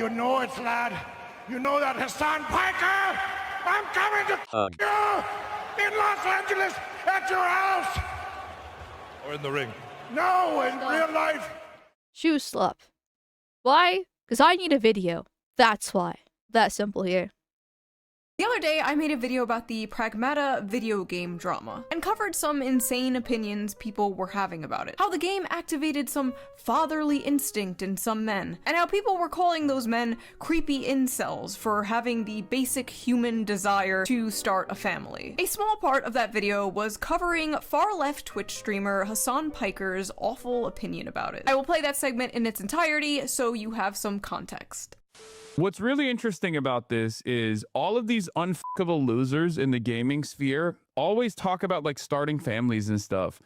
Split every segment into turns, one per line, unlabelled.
you know it, lad. You know that, Hasan Piker? I'm coming to you in Los Angeles at your house.
Or in the ring.
No, in real life.
Shoe slap. Why? Because I need a video. That's why. That simple here.
The other day, I made a video about the Pragmata video game drama, and covered some insane opinions people were having about it. How the game activated some fatherly instinct in some men, and how people were calling those men creepy incels for having the basic human desire to start a family. A small part of that video was covering far-left Twitch streamer Hasan Piker's awful opinion about it. I will play that segment in its entirety so you have some context.
What's really interesting about this is all of these unfuckable losers in the gaming sphere always talk about like starting families and stuff.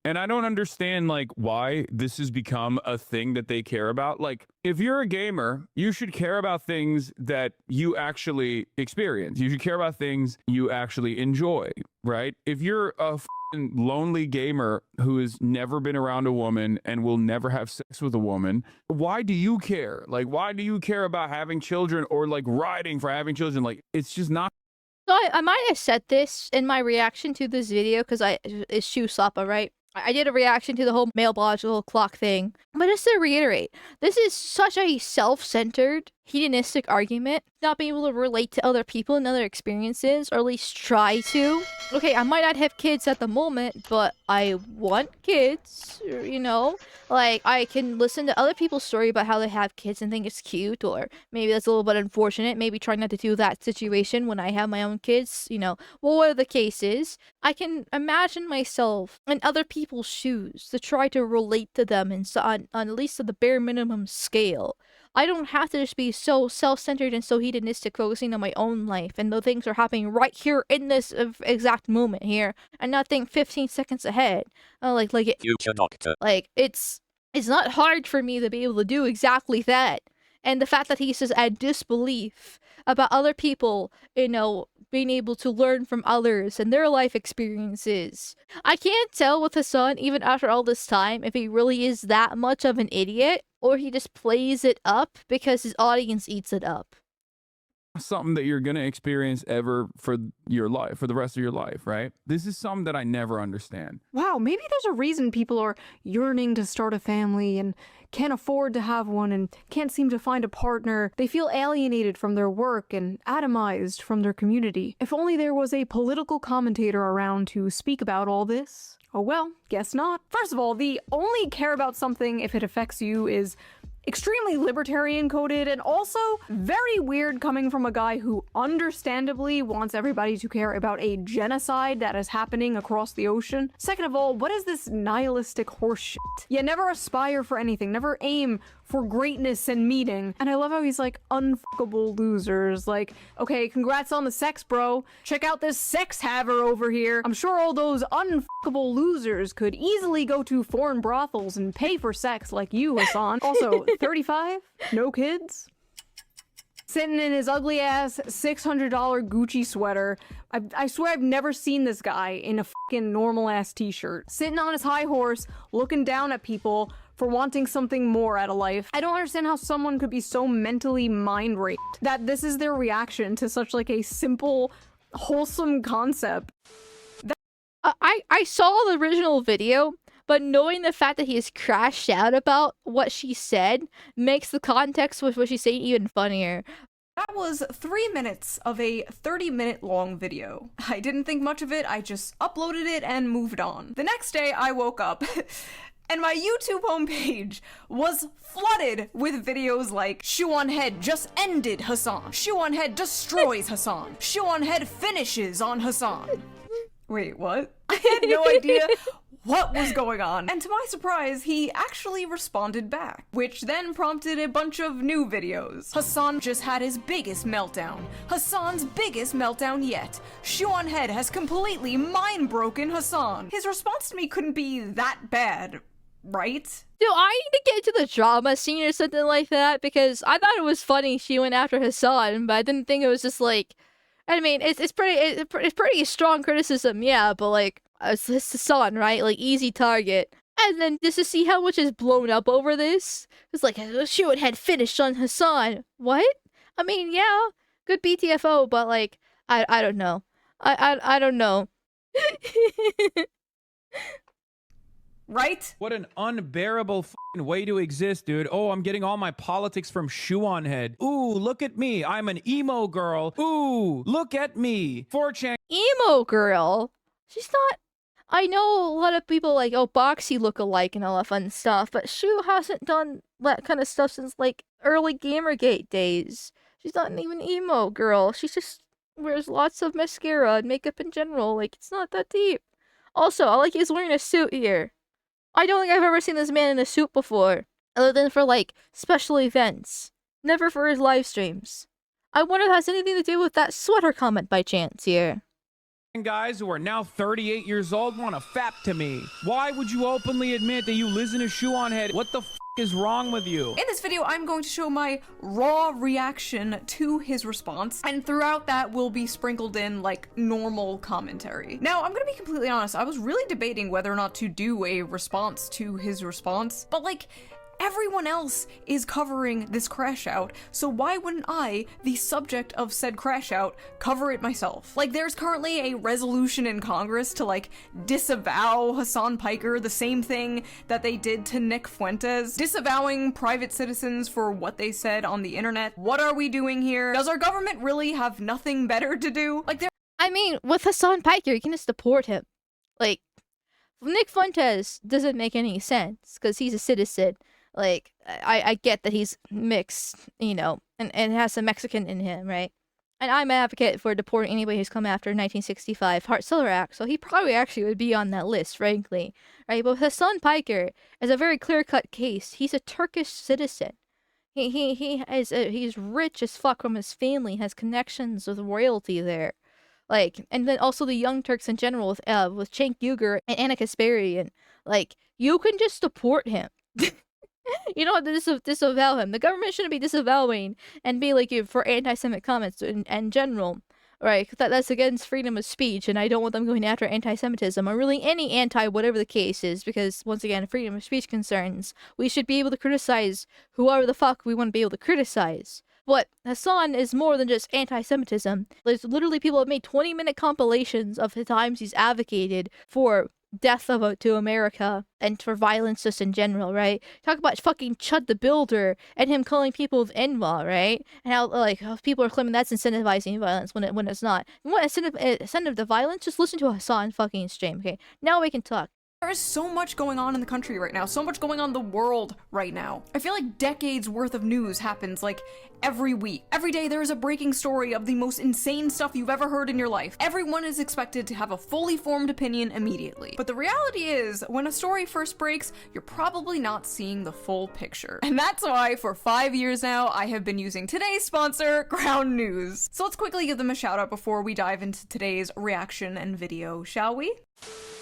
And I don't understand like why this has become a thing that they care about. Like if you're a gamer, you should care about things that you actually experience. You should care about things you actually enjoy, right? If you're a lonely gamer who has never been around a woman and will never have sex with a woman, why do you care? Like, why do you care about having children or like riding for having children? Like, it's just not.
So I might have said this in my reaction to this video because it's Shoe Slappa, right? I did a reaction to the whole male biological clock thing. But just to reiterate, this is such a self-centered, hedonistic argument, not being able to relate to other people and other experiences, or at least try to. Okay, I might not have kids at the moment, but I want kids, you know? Like, I can listen to other people's story about how they have kids and think it's cute, or maybe that's a little bit unfortunate, maybe try not to do that situation when I have my own kids, you know? Well, whatever the case is, I can imagine myself in other people's shoes to try to relate to them and so on at least at the bare minimum scale. I don't have to just be so self-centered and so hedonistic, focusing on my own life and the things are happening right here in this exact moment here, and not think 15 seconds ahead. It's not hard for me to be able to do exactly that. And the fact that he says add disbelief about other people, you know, being able to learn from others and their life experiences. I can't tell with Hasan, even after all this time, if he really is that much of an idiot, or he just plays it up because his audience eats it up.
Something that you're going to experience ever for your life, for the rest of your life, right? This is something that I never understand.
Wow, maybe there's a reason people are yearning to start a family and can't afford to have one and can't seem to find a partner. They feel alienated from their work and atomized from their community. If only there was a political commentator around to speak about all this. Oh well, guess not. First of all, the only care about something if it affects you is extremely libertarian coded, and also very weird coming from a guy who understandably wants everybody to care about a genocide that is happening across the ocean. Second of all, what is this nihilistic horseshit? Yeah, never aspire for anything, never aim for greatness and meaning. And I love how he's like, unfuckable losers. Like, okay, congrats on the sex, bro. Check out this sex haver over here. I'm sure all those unfuckable losers could easily go to foreign brothels and pay for sex like you, Hasan. Also, 35? No kids? Sitting in his ugly ass $600 Gucci sweater. I swear I've never seen this guy in a fucking normal ass t-shirt. Sitting on his high horse, looking down at people for wanting something more out of life. I don't understand how someone could be so mentally mind raped that this is their reaction to such like a simple, wholesome concept.
I saw the original video, but knowing the fact that he has crashed out about what she said makes the context with what she's saying even funnier.
That was 3 minutes of a 30-minute long video. I didn't think much of it, I just uploaded it and moved on. The next day I woke up and my YouTube homepage was flooded with videos like ShoeOnHead just ended Hasan, ShoeOnHead destroys Hasan, ShoeOnHead finishes on Hasan. Wait, what? I had no idea what was going on. And to my surprise, he actually responded back, which then prompted a bunch of new videos. Hasan just had his biggest meltdown. Hasan's biggest meltdown yet. ShoeOnHead has completely mind-broken Hasan. His response to me couldn't be that bad, right?
Do I need to get into the drama scene or something like that? Because I thought it was funny she went after Hasan, but I didn't think it was just like, I mean, it's pretty strong criticism, yeah, but like, it's Hasan, right? Like, easy target. And then just to see how much is blown up over this. It's like, ShoeOnHead finished on Hasan. What? I mean, yeah, good BTFO, but like, I don't know. I don't know.
Right?
What an unbearable f***ing way to exist, dude. Oh, I'm getting all my politics from ShoeOnHead. Ooh, look at me. I'm an emo girl. Ooh, look at me. 4chan.
Emo girl? She's not... I know a lot of people like, oh, Boxy look alike and all that fun stuff, but Shue hasn't done that kind of stuff since like early Gamergate days. She's not even emo girl. She just wears lots of mascara and makeup in general. Like, it's not that deep. Also, I like he's wearing a suit here. I don't think I've ever seen this man in a suit before, other than for, like, special events. Never for his live streams. I wonder if it has anything to do with that sweater comment by chance here.
Guys who are now 38 years old want to fap to me. Why would you openly admit that you listen to ShoeOnHead? What the f is wrong with you?
In this video, I'm going to show my raw reaction to his response, and throughout that will be sprinkled in, like, normal commentary. Now, I'm gonna be completely honest, I was really debating whether or not to do a response to his response, but, like, everyone else is covering this crash out, so why wouldn't I, the subject of said crash out, cover it myself? Like, there's currently a resolution in Congress to, like, disavow Hasan Piker, the same thing that they did to Nick Fuentes, disavowing private citizens for what they said on the internet. What are we doing here? Does our government really have nothing better to do? Like,
I mean, with Hasan Piker, you can just deport him. Like, Nick Fuentes doesn't make any sense, because he's a citizen. Like, I get that he's mixed, you know, and has some Mexican in him, right? And I'm an advocate for deporting anybody who's come after 1965 Hart-Celler Act, so he probably actually would be on that list, frankly, right? But Hasan Piker is a very clear-cut case. He's a Turkish citizen. He's rich as fuck from his family, has connections with royalty there. Like, and then also the Young Turks in general with Cenk Uygur and Anna Kasparian. Like, you can just deport him. You don't have to disavow him. The government shouldn't be disavowing and be like for anti-Semitic comments in general, right? That's against freedom of speech, and I don't want them going after anti-Semitism or really any anti-whatever the case is, because once again, freedom of speech concerns, we should be able to criticize whoever the fuck we want to be able to criticize. But Hasan is more than just anti-Semitism. There's literally people have made 20-minute compilations of the times he's advocated for death to America and for violence just in general, right? Talk about fucking Chud the Builder and him calling people with Enva, right? And how people are claiming that's incentivizing violence when it's not. You want incentive to violence? Just listen to Hasan fucking stream, okay? Now we can talk.
There is so much going on in the country right now, so much going on in the world right now. I feel like decades worth of news happens like every week. Every day there is a breaking story of the most insane stuff you've ever heard in your life. Everyone is expected to have a fully formed opinion immediately. But the reality is, when a story first breaks, you're probably not seeing the full picture. And that's why for 5 years now, I have been using today's sponsor, Ground News. So let's quickly give them a shout out before we dive into today's reaction and video, shall we?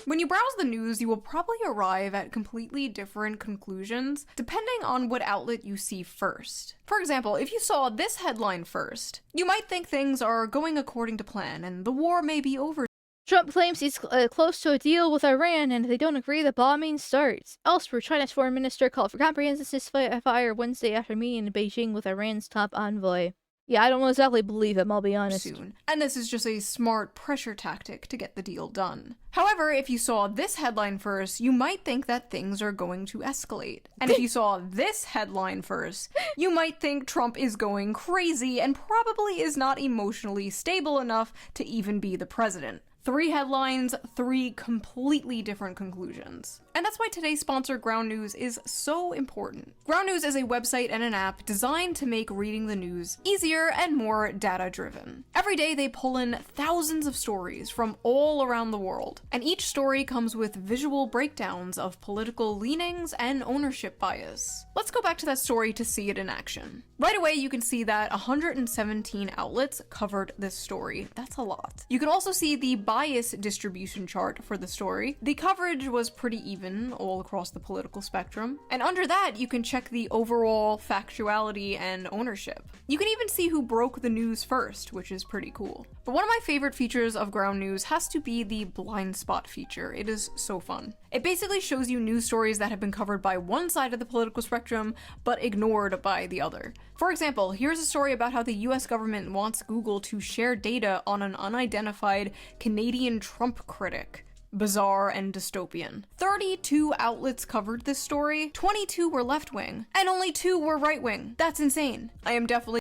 When you browse the news, you will probably arrive at completely different conclusions depending on what outlet you see first. For example, if you saw this headline first, you might think things are going according to plan and the war may be over.
Trump claims he's close to a deal with Iran, and if they don't agree, the bombing starts. Elsewhere, China's foreign minister called for comprehensive ceasefire Wednesday after meeting in Beijing with Iran's top envoy. Yeah, I don't exactly believe him, I'll be honest.
Soon. And this is just a smart pressure tactic to get the deal done. However, if you saw this headline first, you might think that things are going to escalate. And if you saw this headline first, you might think Trump is going crazy and probably is not emotionally stable enough to even be the president. 3 headlines, 3 completely different conclusions. And that's why today's sponsor, Ground News, is so important. Ground News is a website and an app designed to make reading the news easier and more data-driven. Every day they pull in thousands of stories from all around the world, and each story comes with visual breakdowns of political leanings and ownership bias. Let's go back to that story to see it in action. Right away, you can see that 117 outlets covered this story. That's a lot. You can also see the bias distribution chart for the story. The coverage was pretty even even all across the political spectrum. And under that, you can check the overall factuality and ownership. You can even see who broke the news first, which is pretty cool. But one of my favorite features of Ground News has to be the blind spot feature. It is so fun. It basically shows you news stories that have been covered by one side of the political spectrum, but ignored by the other. For example, here's a story about how the US government wants Google to share data on an unidentified Canadian Trump critic. Bizarre and dystopian. 32 outlets covered this story, 22 were left-wing, and only 2 were right-wing. That's insane. I am definitely—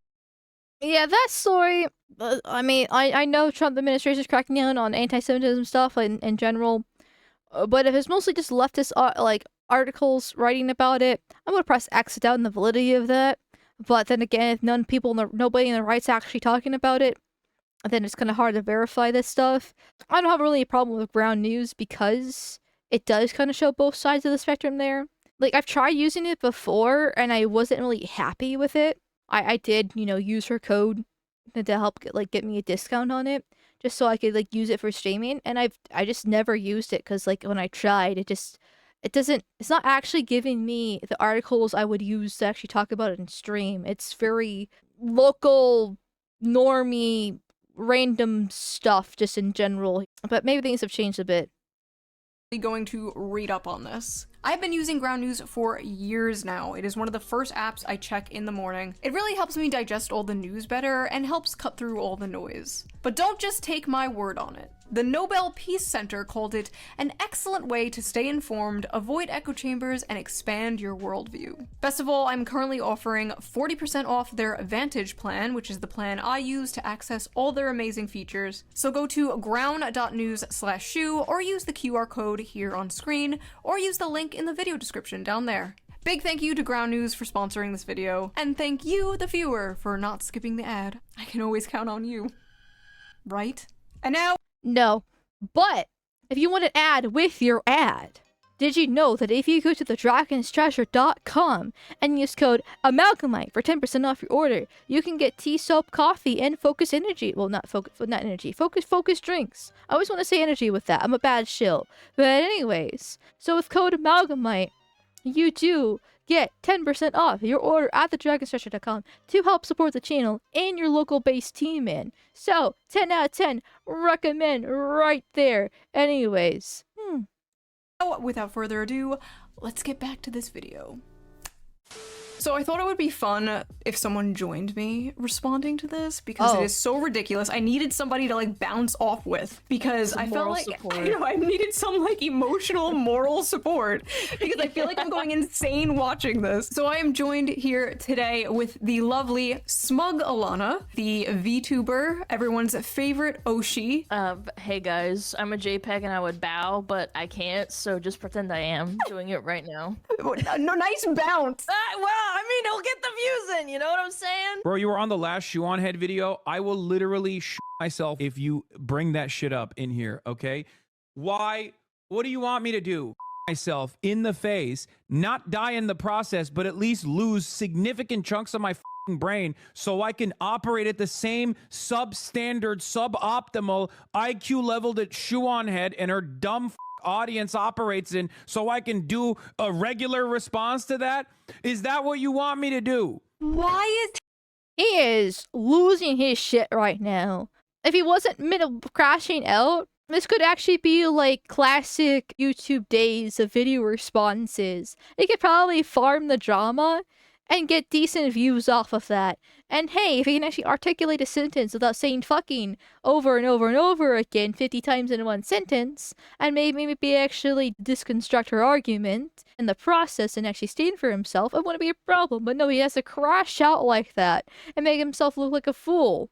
Yeah, that story, I mean, I know Trump administration is cracking down on anti-Semitism stuff in general, but if it's mostly just leftist like articles writing about it, I'm gonna press X to doubt the validity of that. But then again, if nobody in the right's actually talking about it, then it's kind of hard to verify this stuff. I don't have really a problem with Ground News because it does kind of show both sides of the spectrum there. Like, I've tried using it before and I wasn't really happy with it. I did, you know, use her code to help get me a discount on it, just so I could use it for streaming. And I just never used it because when I tried, it's not actually giving me the articles I would use to actually talk about it in stream. It's very local, normie, random stuff just in general. But maybe things have changed a bit.
going to read up on this. I've been using Ground News for years now. It is one of the first apps I check in the morning. It really helps me digest all the news better and helps cut through all the noise. But don't just take my word on it. The Nobel Peace Center called it an excellent way to stay informed, avoid echo chambers, and expand your worldview. Best of all, I'm currently offering 40% off their Vantage plan, which is the plan I use to access all their amazing features. So go to ground.news/shoe or use the QR code here on screen, or use the link in the video description down there. Big thank you to Ground News for sponsoring this video, and thank you, the viewer, for not skipping the ad. I can always count on you. Right? And now—
No. But if you want an ad with your ad, did you know that if you go to thedragonstreasure.com and use code Amalgamyte for 10% off your order, you can get tea, soap, coffee, and Focus Energy. Well, not energy. Focus drinks. I always want to say energy with that. I'm a bad shill. But anyways, so with code Amalgamyte, you do get 10% off your order at thedragonstreasure.com to help support the channel and your local base team in. So, 10 out of 10, recommend right there. Anyways.
Without further ado, let's get back to this video. So I thought it would be fun if someone joined me responding to this, because it is so ridiculous. I needed somebody to bounce off with, because I felt like I needed some emotional moral support, because I feel like I'm going insane watching this. So I am joined here today with the lovely SmugAlana, the VTuber, everyone's favorite Oshi.
Hey guys, I'm a JPEG and I would bow, but I can't, so just pretend I am doing it right now.
No, nice bounce.
Well, I mean, it'll get the views in, you know what I'm saying?
Bro, you were on the last ShoeOnHead video. I will literally myself if you bring that shit up in here, okay? Why? What do you want me to do? Myself in the face, not die in the process, but at least lose significant chunks of my brain so I can operate at the same substandard, suboptimal IQ level that ShoeOnHead and her dumb audience operates in, so I can do a regular response to that? Is that what you want me to do?
Why is
He is losing his shit right now. If he wasn't crashing out, this could actually be like classic YouTube days of video responses. He could probably farm the drama and get decent views off of that. And hey, if he can actually articulate a sentence without saying fucking over and over and over again 50 times in one sentence, and maybe actually disconstruct her argument in the process and actually stand for himself, it wouldn't be a problem. But no, he has to crash out like that and make himself look like a fool.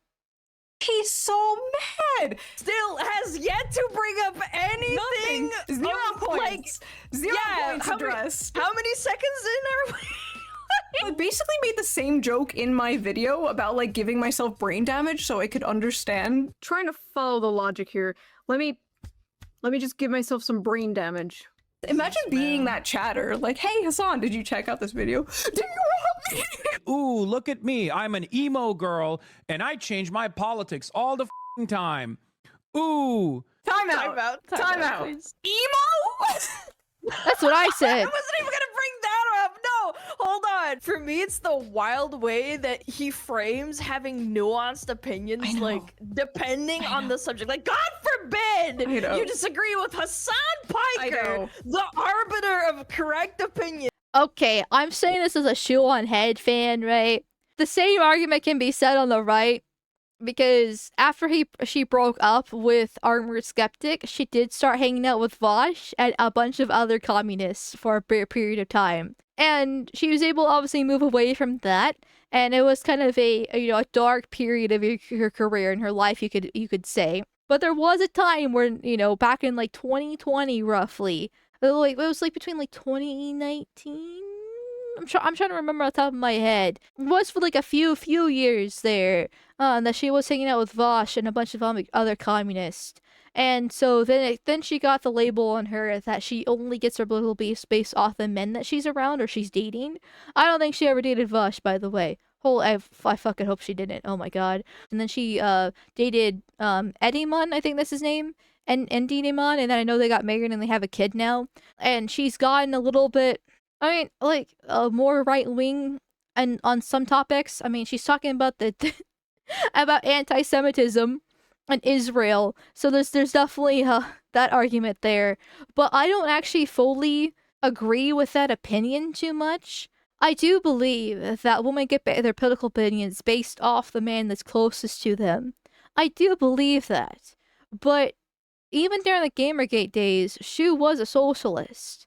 he's so mad?
Still has yet to bring up anything.
Nothing. 0 points. 0 points addressed.
How many seconds in are we?
I basically made the same joke in my video about giving myself brain damage so I could understand.
Trying to follow the logic here. Let me just give myself some brain damage.
Imagine being that chatter. Hey Hasan, did you check out this video? Do you want me?
Ooh, look at me. I'm an emo girl and I change my politics all the time. Ooh.
Time out. Time out.
Please.
Emo?
That's what I
I
said.
wasn't even gonna bring that up. No, hold on. For me, it's the wild way that he frames having nuanced opinions,
I know.
like depending on the subject. Like, God forbid
I know.
you disagree with Hasan
I
Piker,
know.
the arbiter of correct opinion.
Okay, I'm saying this as a ShoeOnHead fan, right? The same argument can be said on the right, because after she broke up with Armored Skeptic, she did start hanging out with Vosh and a bunch of other communists for a period of time. And she was able to obviously move away from that, and it was kind of a a dark period of her career and her life, you could say. But there was a time where, back in like 2020 roughly, like it was like between like 2019. I'm trying to remember off the top of my head. It was for like a few years there, that she was hanging out with Vosh and a bunch of other communists. And so then she got the label on her that she only gets her political base based off the men that she's around or she's dating. I don't think she ever dated Vosh, by the way. I fucking hope she didn't. Oh my god. And then she dated Ediman, I think that's his name. And Ediman, and then I know they got married and they have a kid now. And she's gotten a little bit, I mean, like, more right wing and on some topics. I mean, she's talking about about anti-Semitism and Israel. So there's definitely that argument there. But I don't actually fully agree with that opinion too much. I do believe that women get their political opinions based off the man that's closest to them. I do believe that. But even during the Gamergate days, Shue was a socialist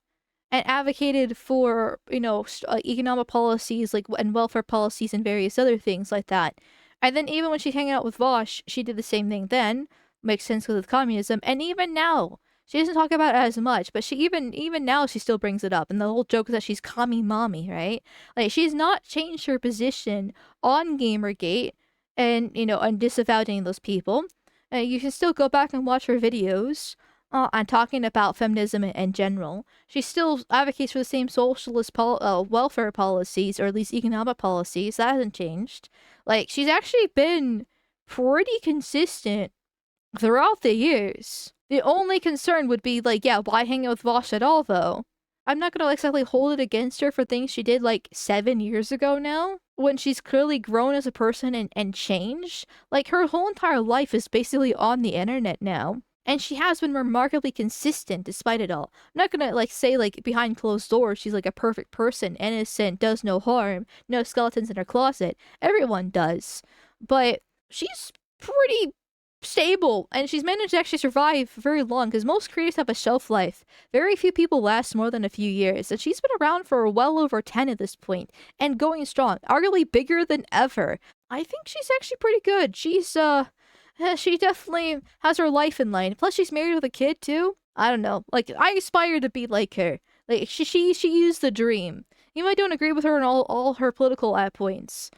and advocated for, economic policies and welfare policies and various other things like that. And then even when she's hanging out with Vosh, she did the same thing then. Makes sense with communism. And even now, she doesn't talk about it as much, but she even now she still brings it up. And the whole joke is that she's commie mommy, right? Like, she's not changed her position on Gamergate and, and disavowing those people. You can still go back and watch her videos on talking about feminism in general. She still advocates for the same socialist welfare policies, or at least economic policies. That hasn't changed. Like, she's actually been pretty consistent throughout the years. The only concern would be, like, yeah, why hang out with Vosh at all, though? I'm not gonna exactly hold it against her for things she did, like, 7 years ago now, when she's clearly grown as a person and changed. Like, her whole entire life is basically on the internet now. And she has been remarkably consistent despite it all. I'm not gonna, like, say, like, behind closed doors she's, like, a perfect person, innocent, does no harm, no skeletons in her closet. Everyone does. But she's pretty stable, and she's managed to actually survive very long, because most creators have a shelf life. Very few people last more than a few years, and she's been around for well over 10 at this point, and going strong, arguably bigger than ever. I think she's actually pretty good. She definitely has her life in line. Plus, she's married with a kid too. I don't know. Like, I aspire to be like her. Like, she is the dream. You might don't agree with her on all her political points.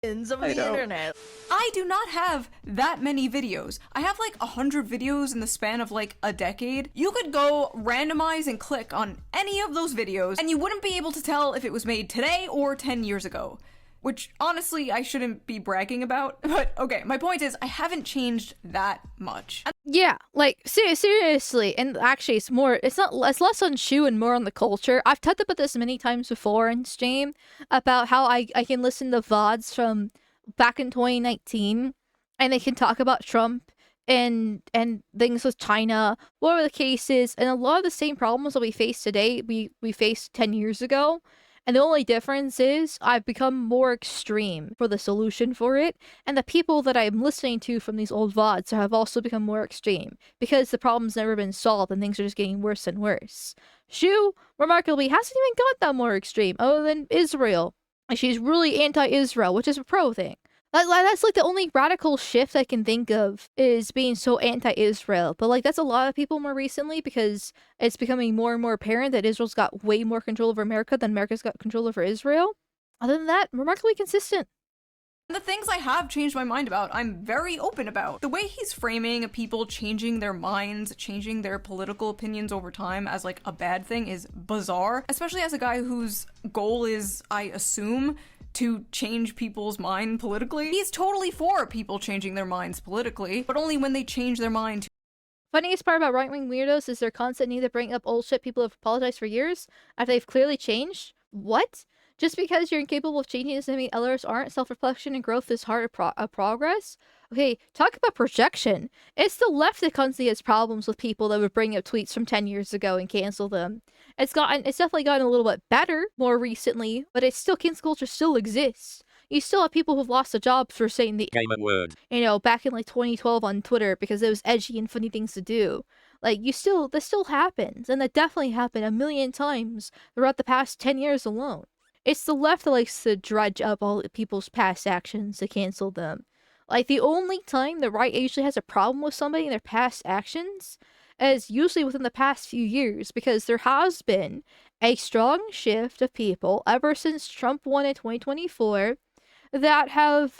Of the internet.
I do not have that many videos. I have like 100 videos in the span of like a decade. You could go randomize and click on any of those videos and you wouldn't be able to tell if it was made today or 10 years ago. Which, honestly, I shouldn't be bragging about. But, okay, my point is, I haven't changed that much.
Yeah, like, seriously, and actually, it's less on Shue and more on the culture. I've talked about this many times before in stream, about how I can listen to VODs from back in 2019, and they can talk about Trump and things with China, whatever the case is, and a lot of the same problems that we face today, we faced 10 years ago. And the only difference is I've become more extreme for the solution for it, and the people that I'm listening to from these old VODs have also become more extreme, because the problem's never been solved and things are just getting worse and worse. Shue, remarkably, hasn't even got that more extreme, other than Israel. And she's really anti-Israel, which is a pro thing. That's like the only radical shift I can think of, is being so anti-Israel. But like, that's a lot of people more recently, because it's becoming more and more apparent that Israel's got way more control over America than America's got control over Israel. Other than that, remarkably consistent.
The things I have changed my mind about, I'm very open about. The way he's framing people changing their minds, changing their political opinions over time as like a bad thing is bizarre, especially as a guy whose goal is, I assume, to change people's mind politically. He's totally for people changing their minds politically, but only when they change their mind
Funniest part about right-wing weirdos is their constant need to bring up old shit people have apologized for years after they've clearly changed. What? Just because you're incapable of changing doesn't mean others aren't. Self-reflection and growth is hard progress. Okay, talk about projection. It's the left that constantly has problems with people that would bring up tweets from 10 years ago and cancel them. It's definitely gotten a little bit better more recently, but it's still, cancel culture still exists. You still have people who've lost their jobs for saying the
gamer word,
you know, back in like 2012 on Twitter because it was edgy and funny things to do. Like, this still happens, and that definitely happened a million times throughout the past 10 years alone. It's the left that likes to dredge up all people's past actions to cancel them. Like, the only time the right usually has a problem with somebody and their past actions is usually within the past few years, because there has been a strong shift of people ever since Trump won in 2024 that have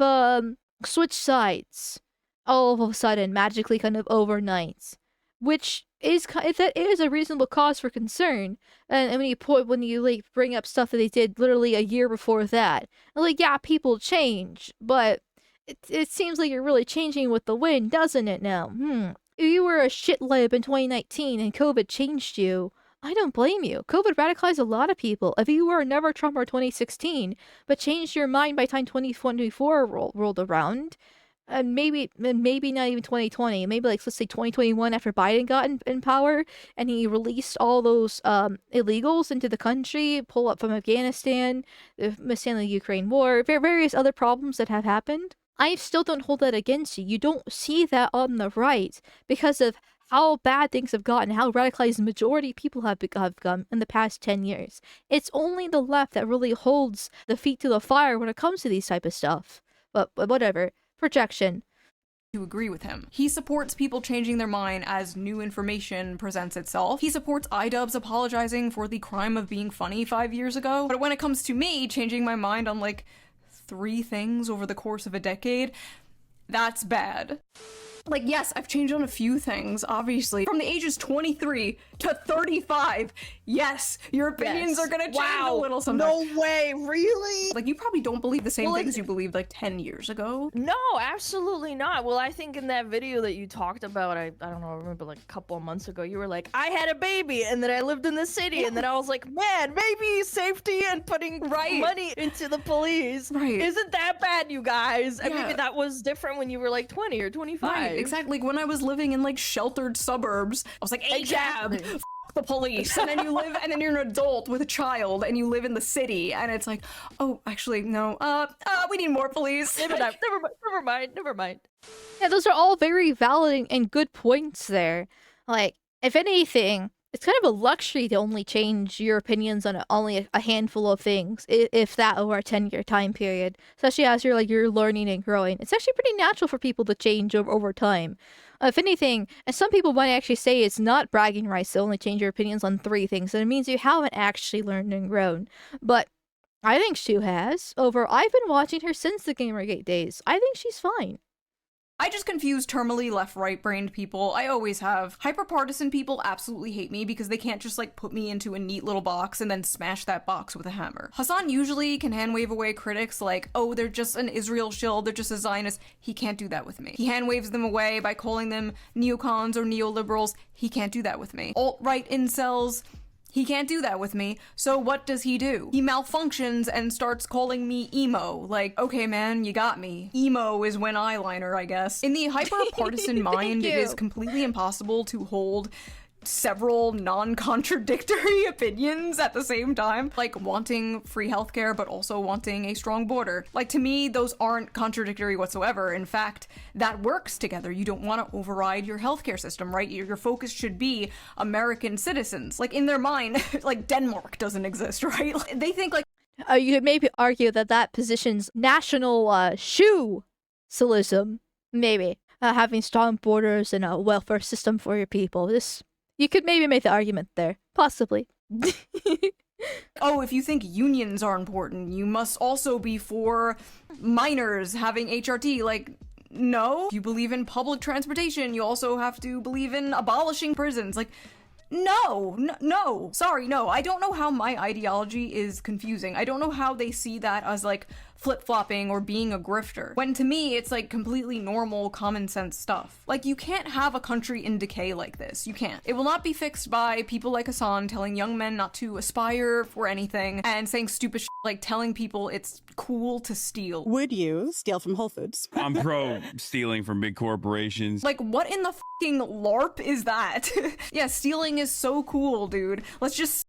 switched sides all of a sudden, magically, kind of overnight, which is a reasonable cause for concern. And when you like bring up stuff that they did literally a year before that, and like, yeah, people change, but it seems like you're really changing with the wind, doesn't it? Now, if you were a shit lib in 2019 and COVID changed you, I don't blame you. COVID radicalized a lot of people. If you were never Trump or 2016, but changed your mind by the time 2024 rolled around, and maybe not even 2020, maybe like, let's say 2021 after Biden got in power and he released all those illegals into the country, pull up from Afghanistan, the Ukraine war, various other problems that have happened. I still don't hold that against you. You don't see that on the right because of how bad things have gotten, how radicalized the majority of people have become in the past 10 years. It's only the left that really holds the feet to the fire when it comes to these type of stuff. But whatever. Projection.
To agree with him. He supports people changing their mind as new information presents itself. He supports iDubbbz apologizing for the crime of being funny 5 years ago. But when it comes to me changing my mind on like 3 things over the course of a decade, that's bad. Like, yes, I've changed on a few things, obviously. From the ages 23 to 35, yes, your opinions are gonna change a little sometimes.
No way, really?
Like, you probably don't believe the same things you believed like 10 years ago.
No, absolutely not. Well, I think in that video that you talked about, I don't know, I remember like a couple of months ago, you were like, I had a baby and then I lived in the city, and then I was like, man, maybe safety and putting money into the police isn't that bad, you guys. And maybe that was different when you were like 20 or 25.
Right, exactly. Like, when I was living in like sheltered suburbs, I was like, ACAB, f the police. And then you're an adult with a child and you live in the city, and it's like, oh, actually, no, we need more police.
Never mind.
Yeah, those are all very valid and good points there. Like, if anything, it's kind of a luxury to only change your opinions on only a handful of things, if that, over a 10-year time period. Especially as you're learning and growing. It's actually pretty natural for people to change over time. If anything, and some people might actually say it's not bragging rights to only change your opinions on 3 things, and it means you haven't actually learned and grown. But I think Shue has. I've been watching her since the Gamergate days. I think she's fine.
I just confuse terminally left-right-brained people. I always have. Hyper-partisan people absolutely hate me because they can't just, like, put me into a neat little box and then smash that box with a hammer. Hasan usually can hand-wave away critics like, oh, they're just an Israel shill, they're just a Zionist. He can't do that with me. He hand-waves them away by calling them neocons or neoliberals. He can't do that with me. Alt-right incels, he can't do that with me. So what does he do? He malfunctions and starts calling me emo. Like, okay, man, you got me. Emo is when eyeliner, I guess. In the hyper-partisan mind, it is completely impossible to hold several non-contradictory opinions at the same time, like wanting free healthcare but also wanting a strong border. Like, to me, those aren't contradictory whatsoever. In fact, that works together. You don't want to override your healthcare system, right? Your focus should be American citizens. Like, in their mind, like, Denmark doesn't exist, right? They think, like,
you could maybe argue that positions national Shue-cialism, maybe. Having strong borders and a welfare system for your people. You could maybe make the argument there. Possibly.
oh, if you think unions are important, you must also be for minors having HRT. Like, no. If you believe in public transportation, you also have to believe in abolishing prisons. Like, no. Sorry, no. I don't know how my ideology is confusing. I don't know how they see that as, like, flip-flopping or being a grifter. When to me, it's like completely normal, common sense stuff. Like, you can't have a country in decay like this. You can't. It will not be fixed by people like Hasan telling young men not to aspire for anything and saying stupid shit like telling people it's cool to steal.
Would you steal from Whole Foods?
I'm pro stealing from big corporations.
Like, what in the fucking LARP is that? Yeah, stealing is so cool, dude. Let's just...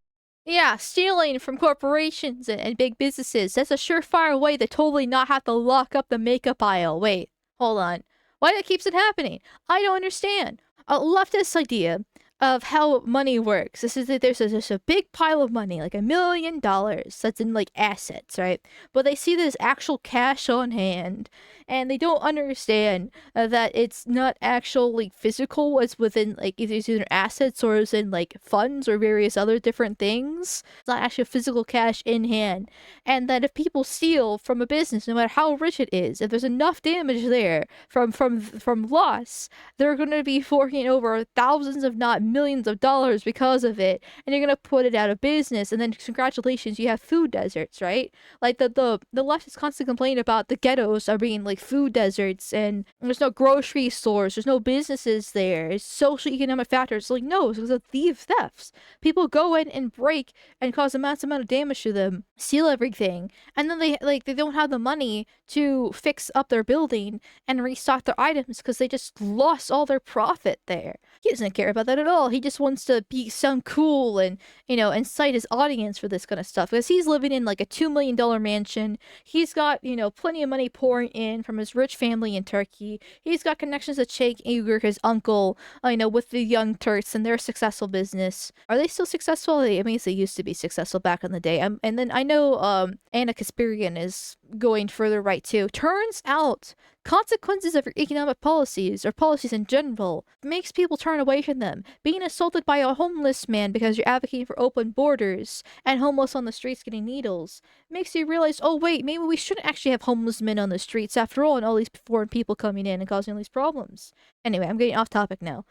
Yeah, stealing from corporations and big businesses. That's a surefire way to totally not have to lock up the makeup aisle. Wait, hold on. Why that keeps it happening? I don't understand. I love this idea of how money works. This is that there's a big pile of money, like $1 million that's in like assets, right? But they see this actual cash on hand, and they don't understand that it's not actually physical. It's within like either assets or it's in like funds or various other different things. It's not actually physical cash in hand, and that if people steal from a business, no matter how rich it is, if there's enough damage there from loss, they're going to be forking over thousands, if not millions of dollars because of it, and you're gonna put it out of business. And then congratulations, you have food deserts, right? Like the left is constantly complaining about the ghettos are being like food deserts, and there's no grocery stores, there's no businesses there. It's social economic factors. Like, no, it's because of thefts. People go in and break and cause a massive amount of damage to them, steal everything, and then they don't have the money to fix up their building and restock their items because they just lost all their profit there. He doesn't care about that at all. He just wants to sound cool and, you know, incite his audience for this kind of stuff, because he's living in like a $2 million mansion. He's got, you know, plenty of money pouring in from his rich family in Turkey. He's got connections to Sheikh Uyghur, his uncle, you know, with the Young Turks and their successful business. Are they still successful? I mean, they used to be successful back in the day. And then I know Anna Kasparian is going further right too. Turns out consequences of your economic policies, or policies in general, makes people turn away from them. Being assaulted by a homeless man because you're advocating for open borders, and homeless on the streets getting needles, makes you realize, oh wait, maybe we shouldn't actually have homeless men on the streets after all, and all these foreign people coming in and causing all these problems. Anyway, I'm getting off topic now.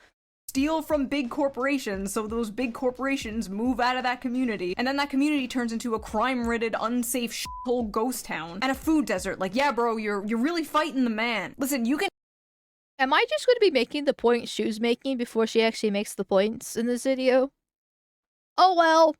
Steal from big corporations, so those big corporations move out of that community, and then that community turns into a crime-ridden, unsafe shithole ghost town and a food desert. Like, yeah, bro, you're really fighting the man. Listen, you can...
Am I just going to be making the point Shue's making before she actually makes the points in this video? Oh well.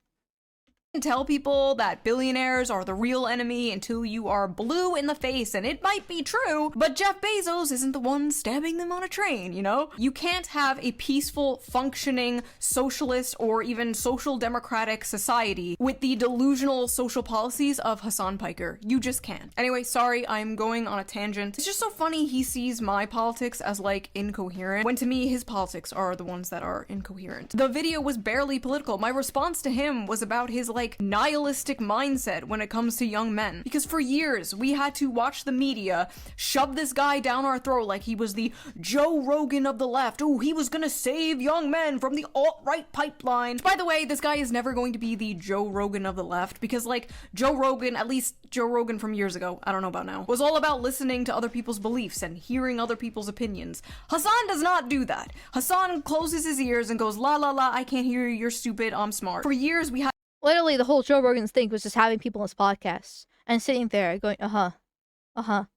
Tell people that billionaires are the real enemy until you are blue in the face, and it might be true, but Jeff Bezos isn't the one stabbing them on a train, you know? You can't have a peaceful, functioning, socialist, or even social democratic society with the delusional social policies of Hasan Piker. You just can't. Anyway, sorry, I'm going on a tangent. It's just so funny he sees my politics as, like, incoherent, when to me, his politics are the ones that are incoherent. The video was barely political. My response to him was about his, like, nihilistic mindset when it comes to young men. Because for years, we had to watch the media shove this guy down our throat like he was the Joe Rogan of the left. Oh, he was gonna save young men from the alt-right pipeline. By the way, this guy is never going to be the Joe Rogan of the left, because, like, Joe Rogan, at least Joe Rogan from years ago, I don't know about now, was all about listening to other people's beliefs and hearing other people's opinions. Hasan does not do that. Hasan closes his ears and goes, la la la, I can't hear you, you're stupid, I'm smart. For years, we had
Literally, the whole Joe Rogan's thing was just having people on his podcasts and sitting there going, Hasan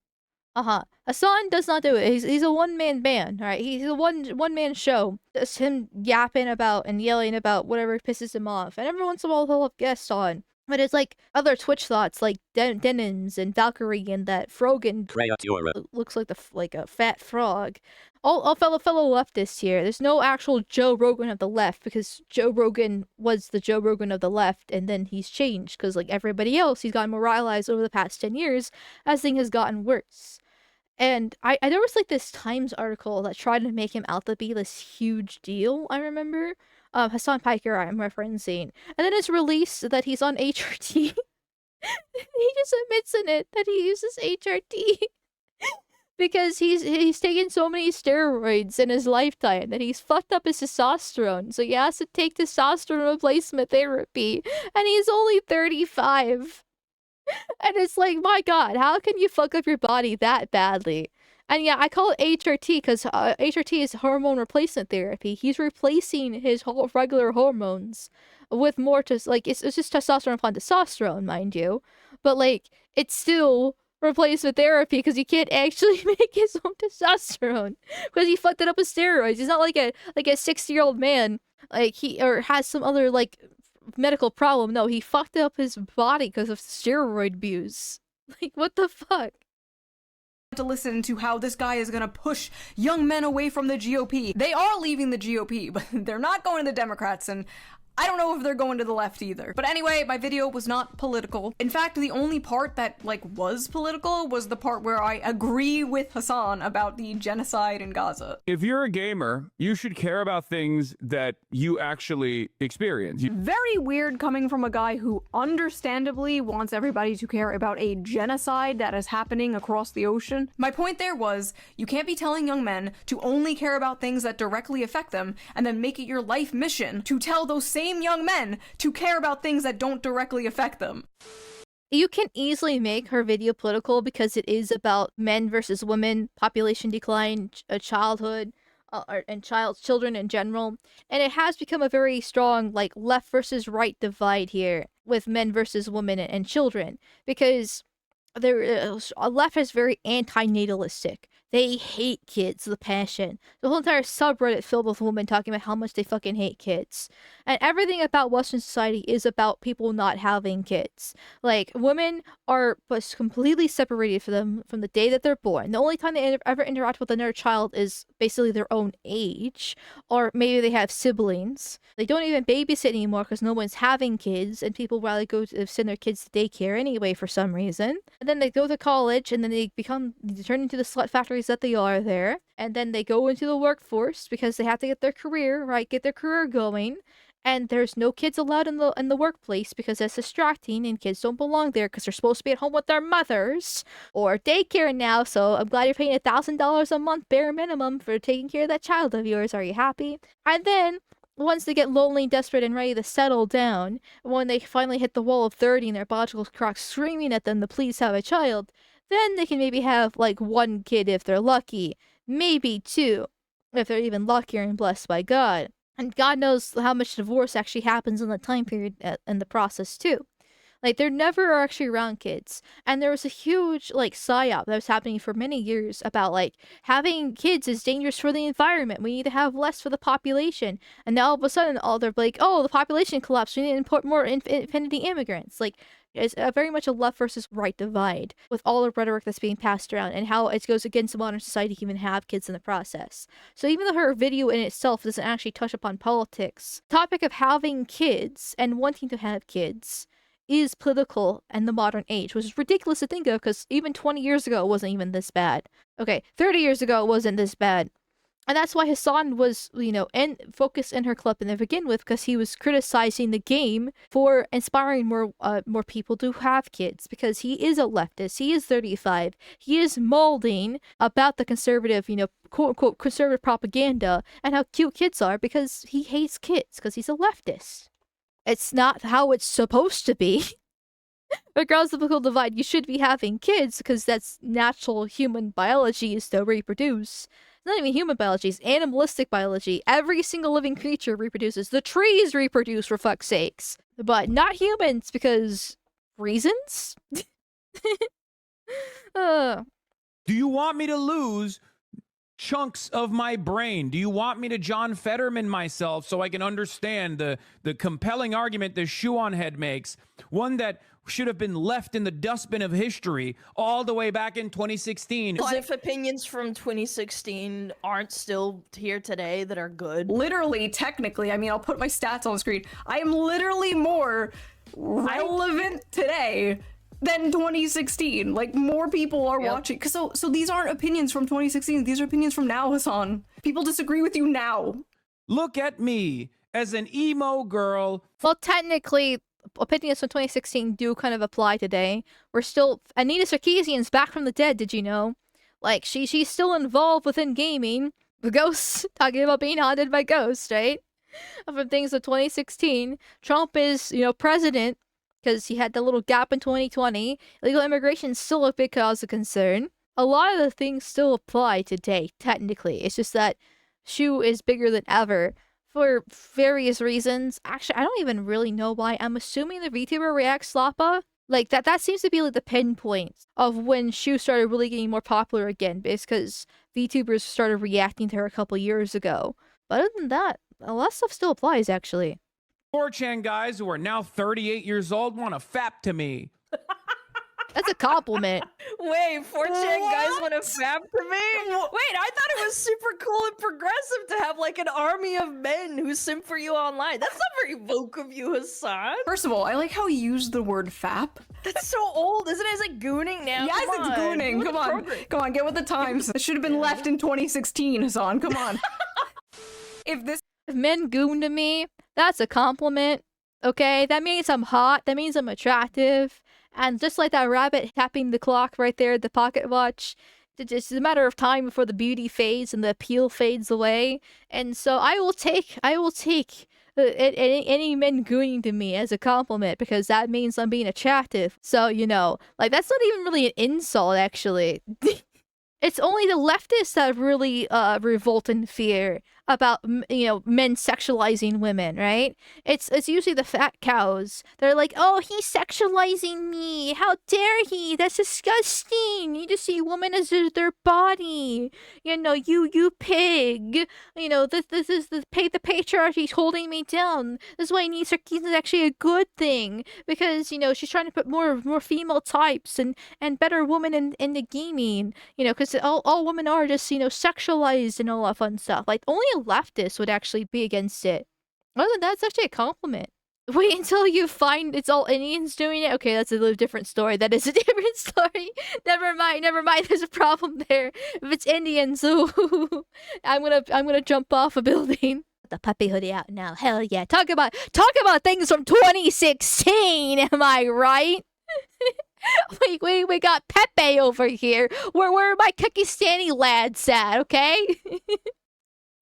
does not do it. He's a one-man band, right? He's a one-man show. Just him yapping about and yelling about whatever pisses him off. And every once in a while, he'll have guests on. But it's like other Twitch thoughts, like Denons and Valkyrie, and that Frogan looks like a fat frog. All fellow leftists here. There's no actual Joe Rogan of the left, because Joe Rogan was the Joe Rogan of the left, and then he's changed because, like everybody else, he's gotten moralized over the past 10 years as things has gotten worse. And there was like this Times article that tried to make him out to be this huge deal, I remember. Hasan Piker, I'm referencing. And then it's released that he's on HRT. He just admits in it that he uses HRT. Because he's taken so many steroids in his lifetime that he's fucked up his testosterone. So he has to take testosterone replacement therapy. And he's only 35. And it's like, my god, how can you fuck up your body that badly? And yeah, I call it HRT because HRT is hormone replacement therapy. He's replacing his whole regular hormones with more, it's just testosterone upon testosterone, mind you. But like, it's still replacement therapy because he can't actually make his own testosterone because he fucked it up with steroids. He's not like a 60-year-old man like he or has some other like medical problem. No, he fucked up his body because of steroid abuse. Like, what the fuck?
To listen to how this guy is gonna push young men away from the GOP. They are leaving the GOP, but they're not going to the Democrats, and I don't know if they're going to the left either. But anyway, my video was not political. In fact, the only part that, like, was political was the part where I agree with Hasan about the genocide in Gaza.
If you're a gamer, you should care about things that you actually experience.
Very weird coming from a guy who understandably wants everybody to care about a genocide that is happening across the ocean.
My point there was, you can't be telling young men to only care about things that directly affect them, and then make it your life mission to tell those same young men to care about things that don't directly affect them.
You can easily make her video political because it is about men versus women, population decline, childhood, and children in general. And it has become a very strong, like, left versus right divide here with men versus women and children. Because left is very anti-natalistic. They hate kids, the passion. The whole entire subreddit filled with women talking about how much they fucking hate kids. And everything about Western society is about people not having kids. Like, women are completely separated from the day that they're born. The only time they ever interact with another child is basically their own age. Or maybe they have siblings. They don't even babysit anymore because no one's having kids. And people rather go to send their kids to daycare anyway for some reason. And then they go to college and then they turn into the slut factories that they are there. And then they go into the workforce because they have to get their career, right? Get their career going. And there's no kids allowed in the workplace because that's distracting and kids don't belong there because they're supposed to be at home with their mothers or daycare now. So I'm glad you're paying $1,000 a month bare minimum for taking care of that child of yours. Are you happy? And then once they get lonely, desperate, and ready to settle down, when they finally hit the wall of 30 and their biological clock screaming at them to please have a child, then they can maybe have like one kid if they're lucky, maybe two if they're even luckier and blessed by God. And God knows how much divorce actually happens in the time period in the process too. Like, they're never actually around kids. And there was a huge, like, psyop that was happening for many years about, like, having kids is dangerous for the environment. We need to have less for the population. And now all of a sudden, they're like, oh, the population collapsed. We need to import more infinity immigrants. Like, it's very much a left versus right divide with all the rhetoric that's being passed around and how it goes against modern society to even have kids in the process. So even though her video in itself doesn't actually touch upon politics, the topic of having kids and wanting to have kids is political in the modern age, which is ridiculous to think of because even 20 years ago it wasn't even this bad. Okay, 30 years ago it wasn't this bad. And that's why Hasan was, focused in her clip in the begin with, because he was criticizing the game for inspiring more people to have kids, because he is a leftist, he is 35, he is molding about the conservative, quote-unquote conservative propaganda and how cute kids are because he hates kids, because he's a leftist. It's not how it's supposed to be. Regardless of the political divide, you should be having kids because that's natural human biology is to reproduce. It's not even human biology, it's animalistic biology. Every single living creature reproduces. The trees reproduce, for fuck's sakes. But not humans because reasons?
Do you want me to lose chunks of my brain? Do you want me to John Fetterman myself so I can understand the compelling argument that ShoeOnHead makes? One that should have been left in the dustbin of history all the way back in 2016.
As if opinions from 2016 aren't still here today that are good.
Literally, technically, I mean, I'll put my stats on the screen. I am literally more relevant today than 2016. Like, more people are watching. So these aren't opinions from 2016. These are opinions from now, Hasan. People disagree with you now.
Look at me as an emo girl.
Well, technically, opinions from 2016 do kind of apply today. We're still... Anita Sarkeesian's back from the dead, did you know? Like, she's still involved within gaming. The ghosts, talking about being haunted by ghosts, right? From things of 2016. Trump is, president, because he had that little gap in 2020. Illegal immigration is still a big cause of concern. A lot of the things still apply today, technically. It's just that Shue is bigger than ever for various reasons. Actually, I don't even really know why. I'm assuming the VTuber reacts Slappa. Like that seems to be like the pinpoint of when Shue started really getting more popular again, because VTubers started reacting to her a couple years ago. But other than that, a lot of stuff still applies actually.
4chan guys who are now 38 years old want to fap to me.
That's a compliment.
Wait, 4chan guys want to fap to me? Wait, I thought it was super cool and progressive to have like an army of men who simp for you online. That's not very woke of you, Hasan.
First of all, I like how you used the word fap.
That's so old, isn't it? It's like gooning now.
Yes,
Come
it's
on.
gooning.
Look
Come
at
on.
progress.
Come on, get with the times. It should have been left in 2016, Hasan. Come on. If
men goon to me, that's a compliment. Okay, that means I'm hot. That means I'm attractive. And just like that rabbit tapping the clock right there, the pocket watch, it's just a matter of time before the beauty fades and the appeal fades away. And so I will take any men gooning to me as a compliment, because that means I'm being attractive. So, you know, like that's not even really an insult, actually. It's only the leftists that really revolt in fear about, you know, men sexualizing women, right? It's usually the fat cows. They're like, oh, he's sexualizing me. How dare he? That's disgusting. You just see women as their body. You know, you pig. You know, this is the patriarchy's holding me down. This is why he needs her. He's actually a good thing, because, you know, she's trying to put more female types and better women in the gaming. You know, because all women are just, you know, sexualized and all that fun stuff. Like, only a leftist would actually be against it. Other than that, it's actually a compliment. Wait until you find it's all Indians doing it. Okay, that's a little different story. That is a different story. Never mind. There's a problem there. If it's Indians, ooh, I'm gonna jump off a building. The puppy hoodie out now. Hell yeah. Talk about things from 2016. Am I right? we got Pepe over here. Where are my Kyrgyzstani lads at, okay?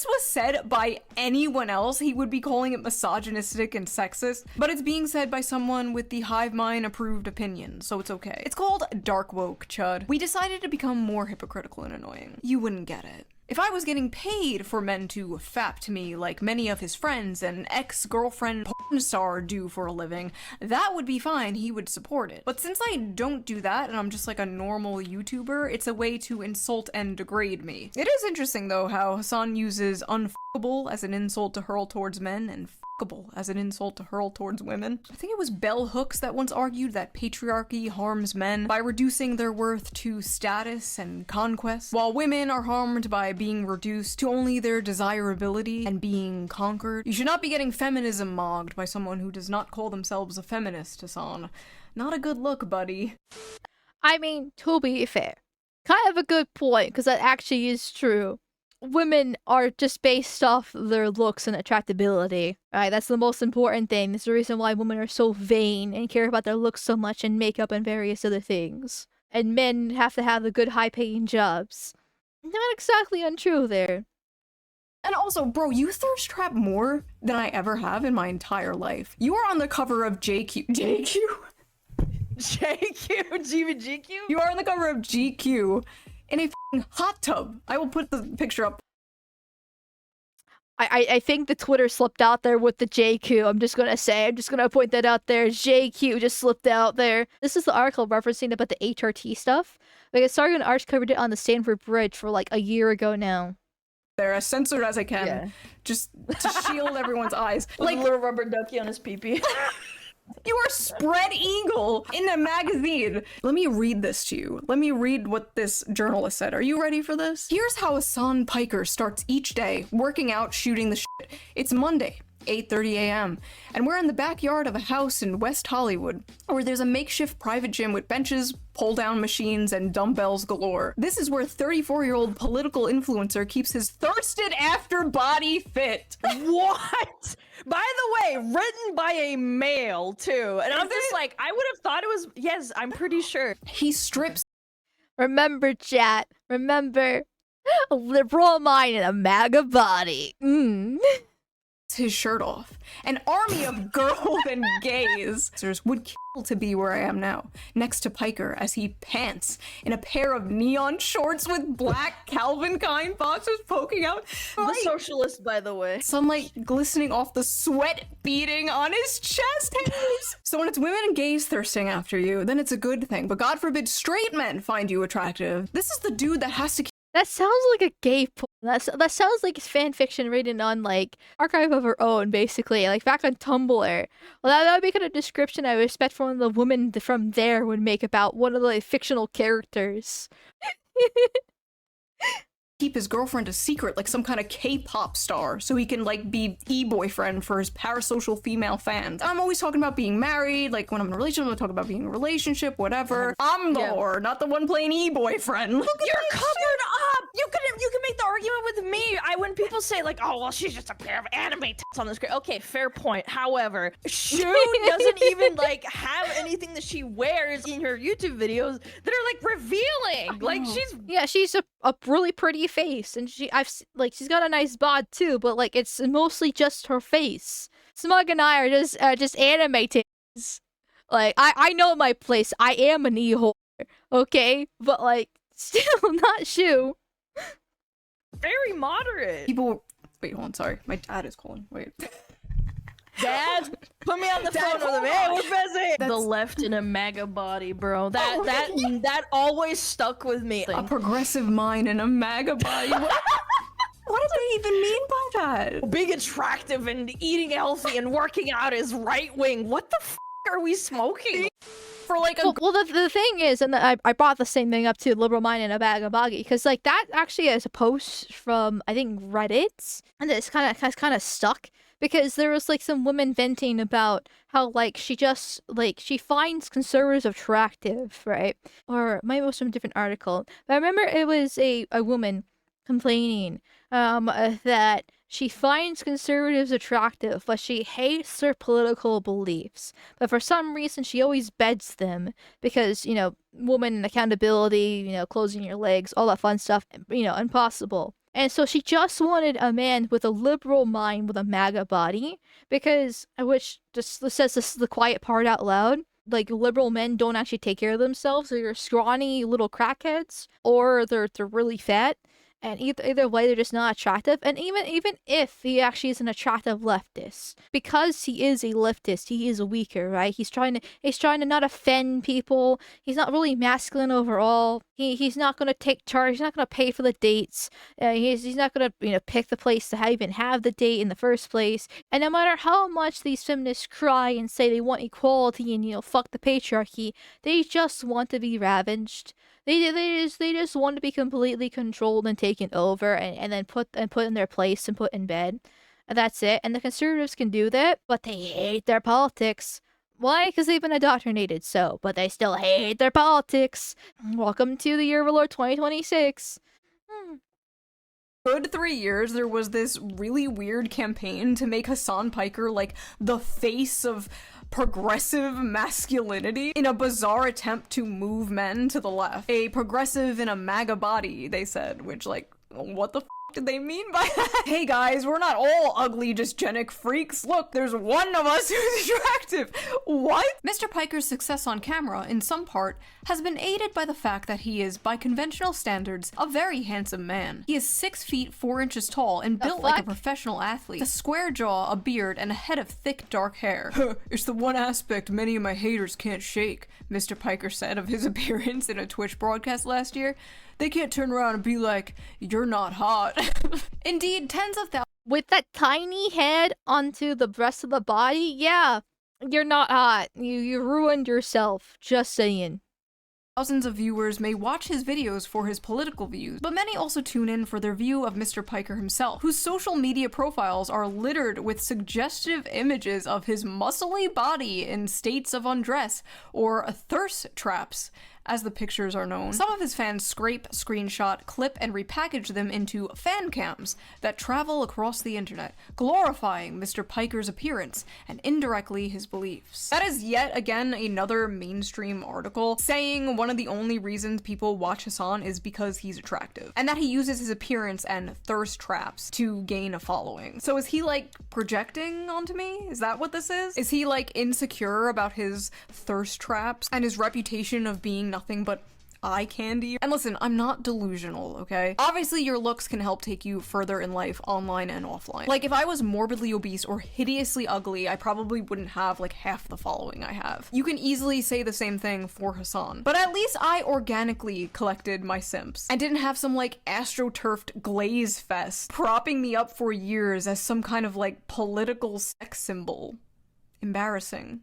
this was said by anyone else, he would be calling it misogynistic and sexist, but it's being said by someone with the hive mind approved opinion, so it's okay. It's called dark woke, chud. We decided to become more hypocritical and annoying. You wouldn't get it. If I was getting paid for men to fap to me like many of his friends and ex-girlfriend porn star do for a living, that would be fine, he would support it. But since I don't do that and I'm just like a normal YouTuber, it's a way to insult and degrade me. It is interesting though how Hasan uses unfuckable as an insult to hurl towards men and fuckable as an insult to hurl towards women. I think it was Bell Hooks that once argued that patriarchy harms men by reducing their worth to status and conquest, while women are harmed by being reduced to only their desirability and being conquered. You should not be getting feminism mogged by someone who does not call themselves a feminist, Hasan. Not a good look, buddy.
I mean, to be fair, kind of a good point, because that actually is true. Women are just based off their looks and attractability, right? That's the most important thing. That's the reason why women are so vain and care about their looks so much and makeup and various other things. And men have to have the good high-paying jobs. Not exactly untrue there.
And also, bro, you thirst trap more than I ever have in my entire life. You are on the cover of JQ?
GQ?
You are on the cover of GQ in a f***ing hot tub. I will put the picture up.
I think the Twitter slipped out there with the JQ. I'm just gonna point that out there. JQ just slipped out there. This is the article referencing about the HRT stuff. Like, Sargon Arch covered it on the Stanford Bridge for like a year ago now.
They're as censored as I can, just to shield everyone's eyes.
Like a little rubber ducky on his pee-pee.
You are spread eagle in a magazine. Let me read this to you. Let me read what this journalist said. Are you ready for this? Here's how Hasan Piker starts each day, working out, shooting the shit. It's Monday, 8:30 a.m. and we're in the backyard of a house in West Hollywood, where there's a makeshift private gym with benches, pull-down machines, and dumbbells galore. This is where 34-year-old political influencer keeps his thirsted after body fit.
What? By the way, written by a male, too. And I'm just like, I would have thought it was, yes, I'm pretty sure.
He strips.
Remember, chat. Remember, a liberal mind and a MAGA body.
his shirt off. An army of girls and gays would kill to be where I am now, next to Piker as he pants in a pair of neon shorts with black Calvin Klein boxers poking out.
The socialist, by the way.
Sunlight glistening off the sweat beading on his chest hairs. So when it's women and gays thirsting after you, then it's a good thing. But God forbid straight men find you attractive. This is the dude that has to.
That sounds like a gay porn. That sounds like fan fiction written on, like, Archive of Our Own, basically. Like, back on Tumblr. Well, that would be kind of description I would expect from the woman from there would make about one of the like, fictional characters.
Keep his girlfriend a secret like some kind of K-pop star so he can like be e-boyfriend for his parasocial female fans. I'm always talking about being married, like when I'm in a relationship, I'm talking about being in a relationship, whatever. I'm the whore, not the one playing e-boyfriend.
You're covered up! You can make the argument with me. When people say like, oh well, she's just a pair of anime tits on the screen. Okay, fair point. However, Shue doesn't even like have anything that she wears in her YouTube videos that are like revealing. Like
she's a really pretty face, and she's got a nice bod too, but like it's mostly just her face. Smug and I are just anime titties. Like I know my place. I am an e-whore, okay, but like still not Shue.
Very moderate.
People, wait, hold on, sorry, my dad is calling. Wait.
Dad, put me on the phone with him. Hey, we're busy. The left in a MAGA body, bro. That always stuck with me.
A progressive mind in a MAGA body. What did they even mean by that?
Being attractive and eating healthy and working out is right wing. What the f are we smoking?
For like a
well, the thing is, and I brought the same thing up to liberal mind and a bag of boggy, because like that actually is a post from I think Reddit, and it's kind of stuck. Because there was like some woman venting about how like she finds conservatives attractive, right? Or maybe it was from a different article. But I remember it was a woman complaining that she finds conservatives attractive, but she hates their political beliefs. But for some reason she always beds them because, you know, woman and accountability, you know, closing your legs, all that fun stuff, you know, impossible. And so she just wanted a man with a liberal mind with a MAGA body, because, which just says this the quiet part out loud, like liberal men don't actually take care of themselves. They're scrawny little crackheads, or they're really fat. And either way, they're just not attractive. And even if he actually is an attractive leftist, because he is a leftist, he is weaker, right? He's trying to not offend people. He's not really masculine overall. He's not gonna take charge. He's not gonna pay for the dates. He's not gonna pick the place to even have the date in the first place. And no matter how much these feminists cry and say they want equality and fuck the patriarchy, they just want to be ravaged. They just want to be completely controlled and taken over and then put in their place and put in bed. And that's it. And the conservatives can do that, but they hate their politics. Why? Because they've been indoctrinated, but they still hate their politics. Welcome to the year of our Lord 2026.
Good 3 years, there was this really weird campaign to make Hasan Piker like the face of progressive masculinity in a bizarre attempt to move men to the left. A progressive in a MAGA body, they said, which like, what the f did they mean by that? Hey guys, we're not all ugly dysgenic freaks. Look, there's one of us who's attractive. What? Mr. Piker's success on camera, in some part, has been aided by the fact that he is, by conventional standards, a very handsome man. He is 6 feet 4 inches tall and built like a professional athlete. A square jaw, a beard, and a head of thick dark hair. It's the one aspect many of my haters can't shake, Mr. Piker said of his appearance in a Twitch broadcast last year. They can't turn around and be like, you're not hot. Indeed, tens of thousands.
With that tiny head onto the rest of the body, yeah, you're not hot. You ruined yourself. Just saying.
Thousands of viewers may watch his videos for his political views, but many also tune in for their view of Mr. Piker himself, whose social media profiles are littered with suggestive images of his muscly body in states of undress or thirst traps, as the pictures are known. Some of his fans scrape, screenshot, clip, and repackage them into fan cams that travel across the internet, glorifying Mr. Piker's appearance and indirectly his beliefs. That is yet again another mainstream article saying one of the only reasons people watch Hasan is because he's attractive, and that he uses his appearance and thirst traps to gain a following. So is he like projecting onto me? Is that what this is? Is he like insecure about his thirst traps and his reputation of being nothing but eye candy? And listen, I'm not delusional, okay? Obviously your looks can help take you further in life online and offline. Like if I was morbidly obese or hideously ugly, I probably wouldn't have like half the following I have. You can easily say the same thing for Hasan, but at least I organically collected my simps and didn't have some like astroturfed glaze fest propping me up for years as some kind of like political sex symbol. Embarrassing.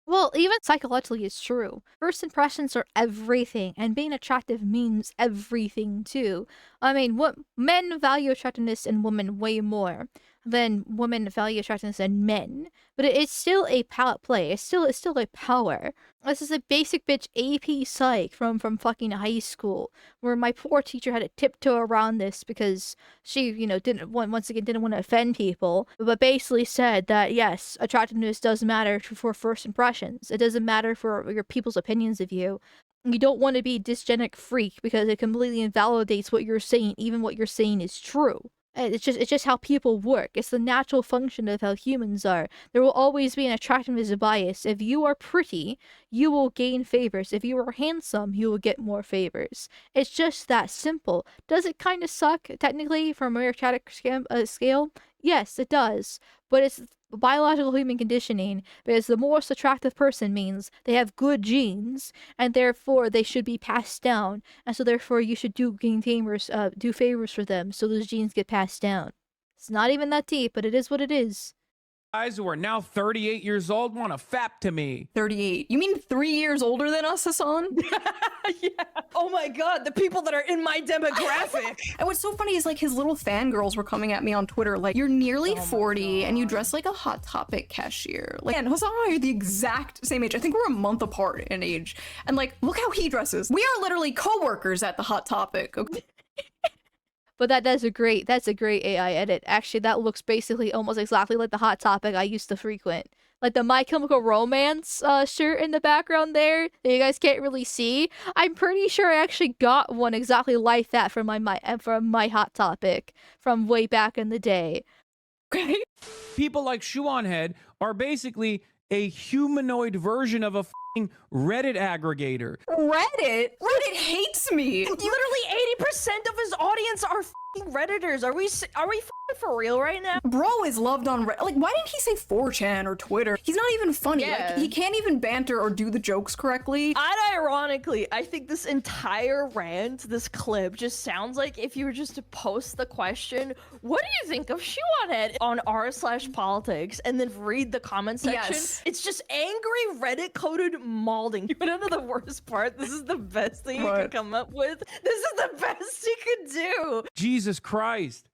Well, even psychologically it's true. First impressions are everything, and being attractive means everything too. I mean, what men value attractiveness in women way more than women value attractiveness in men. But it's still a palette play. It's still a power. This is a basic bitch AP Psych from fucking high school, where my poor teacher had to tiptoe around this because she, didn't want to offend people, but basically said that yes, attractiveness does matter for first impressions. It doesn't matter for your people's opinions of you. You don't want to be a dysgenic freak because it completely invalidates what you're saying, even what you're saying is true. It's just how people work. It's the natural function of how humans are. There will always be an attractiveness bias. If you are pretty, you will gain favors. If you are handsome, you will get more favors. It's just that simple. Does it kind of suck, technically, from a meritocratic scale? Yes, it does. But it's biological human conditioning, because the most attractive person means they have good genes, and therefore they should be passed down, and so therefore you should do favors for them so those genes get passed down. It's not even that deep, but it is what it is.
Guys who are now 38 years old want to fap to me.
38? You mean 3 years older than us, Hasan?
Yeah. Oh my god, the people that are in my demographic.
And what's so funny is like his little fangirls were coming at me on Twitter like, you're nearly 40 and you dress like a Hot Topic cashier. Like, and Hasan and I are the exact same age. I think we're a month apart in age. And like, look how he dresses. We are literally co-workers at the Hot Topic. Okay?
But that's a great AI edit. Actually, that looks basically almost exactly like the Hot Topic I used to frequent. Like the My Chemical Romance shirt in the background there that you guys can't really see. I'm pretty sure I actually got one exactly like that from my Hot Topic from way back in the day.
Okay.
People like ShoeOnHead are basically a humanoid version of a Reddit aggregator.
Reddit hates me.
Literally 80% of his audience are Redditors. Are we for real right now?
Bro is loved on Reddit. Like, why didn't he say 4chan or Twitter? He's not even funny.
Yeah.
Like, he can't even banter or do the jokes correctly.
Unironically, I think this entire rant, this clip, just sounds like if you were just to post the question, what do you think of ShoeOnHead on r/politics, and then read the comment section?
Yes.
It's just angry Reddit-coded malding. You wanna know the worst part? This is the best thing you could come up with. This is the best you could do.
Jesus Christ.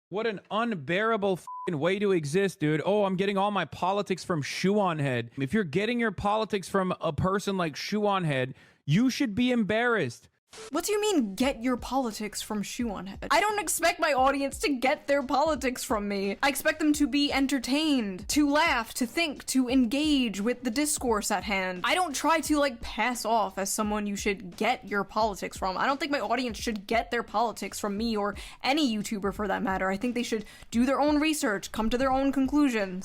What an unbearable way to exist, dude. Oh, I'm getting all my politics from ShoeOnHead. If you're getting your politics from a person like ShoeOnHead, you should be embarrassed.
What do you mean, get your politics from ShoeOnHead? I don't expect my audience to get their politics from me. I expect them to be entertained, to laugh, to think, to engage with the discourse at hand. I don't try to, like, pass off as someone you should get your politics from. I don't think my audience should get their politics from me or any YouTuber for that matter. I think they should do their own research, come to their own conclusions.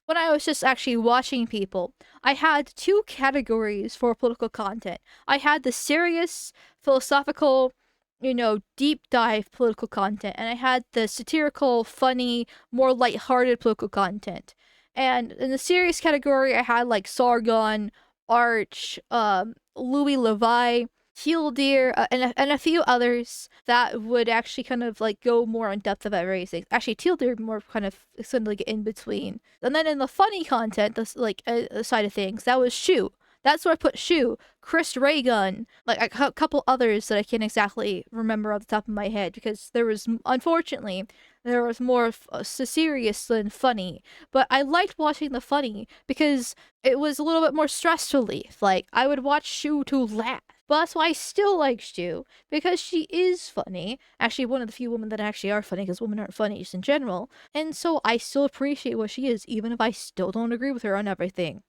When I was just actually watching people, I had two categories for political content. I had the serious, philosophical, deep dive political content, and I had the satirical, funny, more lighthearted political content. And in the serious category, I had like Sargon, Arch, Louis Levi, Killdeer, and a few others that would actually kind of like go more in depth about various things. Actually, Killdeer more kind of like in between. And then in the funny content, this like side of things, that was Shoe. That's where I put Shoe, Chris Raygun, like a couple others that I can't exactly remember off the top of my head because unfortunately, there was more serious than funny. But I liked watching the funny because it was a little bit more stress relief. Like, I would watch Shoe to laugh. But that's why I still like Stu, because she is funny. Actually, one of the few women that actually are funny, because women aren't funny just in general. And so I still appreciate what she is, even if I still don't agree with her on everything.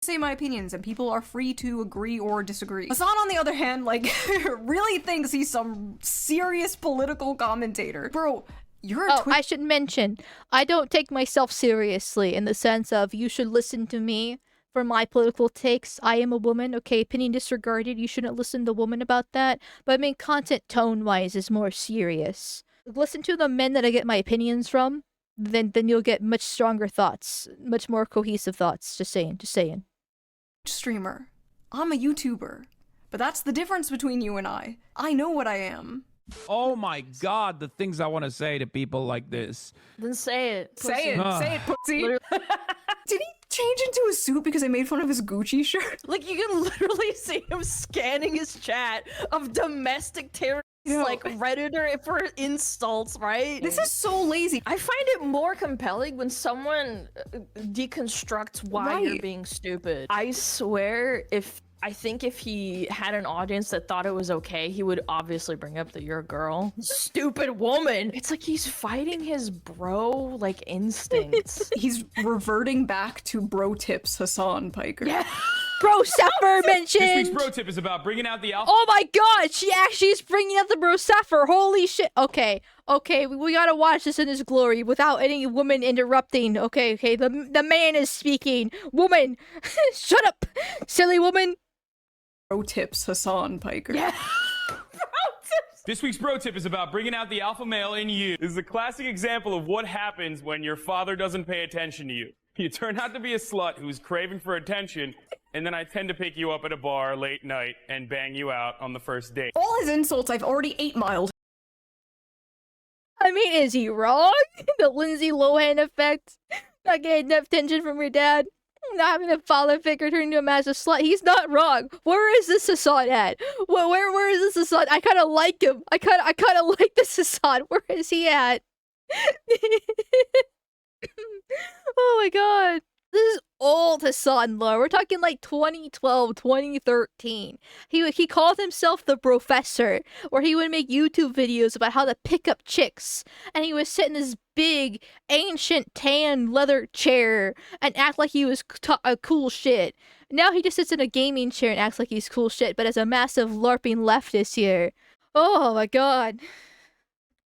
Say my opinions, and people are free to agree or disagree. Hasan, on the other hand, like, really thinks he's some serious political commentator. Bro, you're a
I should mention, I don't take myself seriously in the sense of you should listen to me for my political takes. I am a woman, okay, opinion disregarded, you shouldn't listen to women about that, but I mean content tone-wise is more serious. Listen to the men that I get my opinions from, then you'll get much stronger thoughts, much more cohesive thoughts, just saying.
Streamer. I'm a YouTuber. But that's the difference between you and I. I know what I am.
Oh my god, the things I want to say to people like this.
Then say it. Pussy.
Say it, pussy. Did he change into a suit because I made fun of his Gucci shirt?
Like, you can literally see him scanning his chat of domestic terrorists, like Redditor for insults, right?
This is so lazy.
I find it more compelling when someone deconstructs why you're being stupid. I swear, I think if he had an audience that thought it was okay, he would obviously bring up that you're a girl. Stupid woman! It's like he's fighting his bro, like, instincts.
He's reverting back to bro tips, Hasan Piker.
Yeah.
Bro Sapphire mentioned!
This week's bro tip is about bringing out the alpha.
Oh my god, she actually is bringing out the bro Sapphire, holy shit. Okay, we gotta watch this in his glory without any woman interrupting. Okay, the man is speaking. Woman, shut up, silly woman.
Bro tips, Hasan Piker.
Yeah.
This week's bro tip is about bringing out the alpha male in you. This is a classic example of what happens when your father doesn't pay attention to you. You turn out to be a slut who's craving for attention, and then I tend to pick you up at a bar late night and bang you out on the first date.
All his insults I've already 8-miled.
I mean, is he wrong? The Lindsay Lohan effect? Not getting enough attention from your dad? Not having a father figure turn into a massive slut? He's not wrong. Where is this Hasan at? Where is this Hasan? I kind of like him. I kind of like this Hasan. Where is he at? Oh my god. This is old Hasan lore. We're talking like 2012, 2013. He called himself the Professor, where he would make YouTube videos about how to pick up chicks. And he would sit in this big, ancient, tan leather chair and act like he was cool shit. Now he just sits in a gaming chair and acts like he's cool shit, but as a massive LARPing leftist here. Oh my god.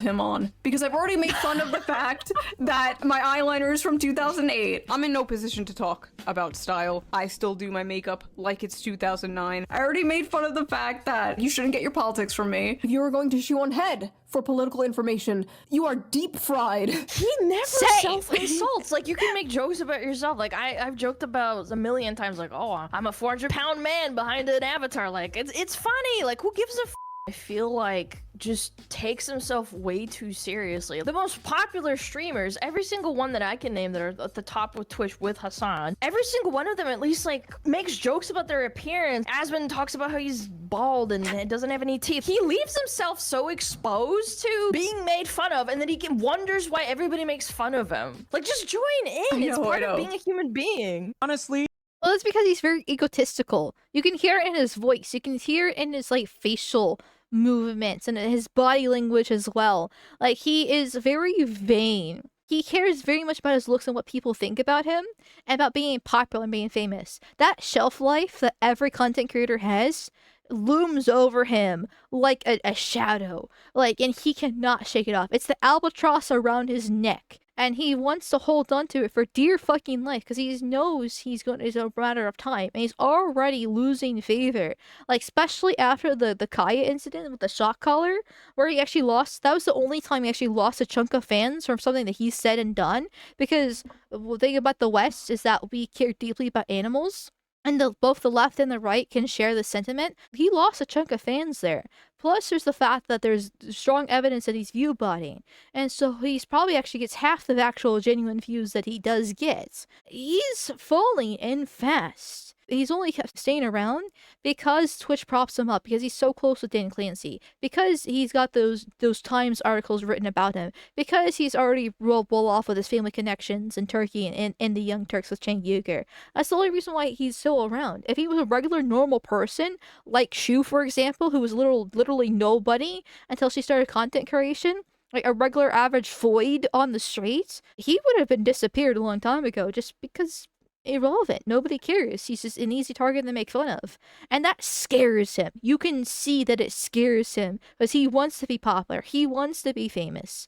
Him on because I've already made fun of the fact that my eyeliner is from 2008. I'm in no position to talk about style. I still do my makeup like it's 2009. I already made fun of the fact that you shouldn't get your politics from me.
If you were going to ShoeOnHead for political information, you are deep fried.
He never self-insults. Like, you can make jokes about yourself. Like, I've joked about a million times, like, oh, I'm a 400-pound man behind an avatar. Like, it's funny. Like, who gives a f? I feel like just takes himself way too seriously. The most popular streamers, every single one that I can name that are at the top with Twitch with Hasan, every single one of them at least like makes jokes about their appearance. Asmon talks about how he's bald and doesn't have any teeth. He leaves himself so exposed to being made fun of, and then he wonders why everybody makes fun of him. Like, just join in. It's part of being a human being.
Honestly.
Well, it's because he's very egotistical. You can hear it in his voice. You can hear it in his, like, facial movements and his body language as well. Like, he is very vain. He cares very much about his looks and what people think about him and about being popular and being famous. That shelf life that every content creator has looms over him like a shadow. Like, and he cannot shake it off. It's the albatross around his neck. And he wants to hold on to it for dear fucking life because he knows it's a matter of time. And he's already losing favor. Like, especially after the Kaya incident with the shock collar, where he actually lost. That was the only time he actually lost a chunk of fans from something that he said and done. Because the thing about the West is that we care deeply about animals. And both the left and the right can share the sentiment. He lost a chunk of fans there. Plus, there's the fact that there's strong evidence that he's view botting. And so he's probably actually gets half the actual genuine views that he does get. He's falling in fast. He's only kept staying around because Twitch props him up, because he's so close with Dan Clancy, because he's got those Times articles written about him, because he's already rolled off with his family connections in Turkey and the Young Turks with Cenk Uygur. That's the only reason why he's still around. If he was a regular normal person, like Shue, for example, who was literally nobody until she started content creation, like a regular average void on the streets, he would have been disappeared a long time ago just because irrelevant. Nobody cares. He's just an easy target to make fun of. And that scares him. You can see that it scares him because he wants to be popular. He wants to be famous.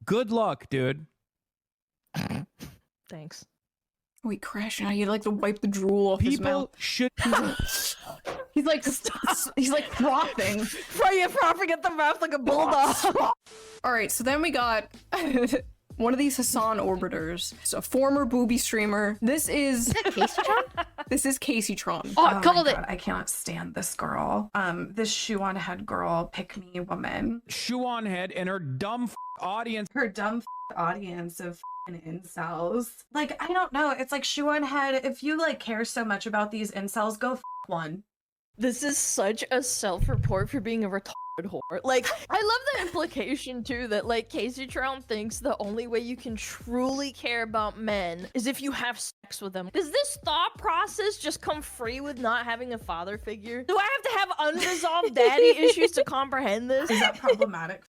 Good luck, dude.
Thanks.
Wait, Crash, now you like to wipe the drool off his mouth.
People should.
He's like frothing.
You're frothing at the mouth like a bulldog.
Alright, so then we got one of these Hasan orbiters. It's a former booby streamer. This is
Caseytron?
This is Caseytron.
Oh, called it.
I cannot stand this girl. This ShoeOnHead girl, pick me woman.
ShoeOnHead and her dumb audience.
Her dumb audience of incels. Like, I don't know. It's like ShoeOnHead, if you like care so much about these incels, go one.
This is such a self-report for being a retarded whore. Like, I love the implication too that like Caseytron thinks the only way you can truly care about men is if you have sex with them. Does this thought process just come free with not having a father figure? Do I have to have unresolved daddy issues to comprehend this?
Is that problematic?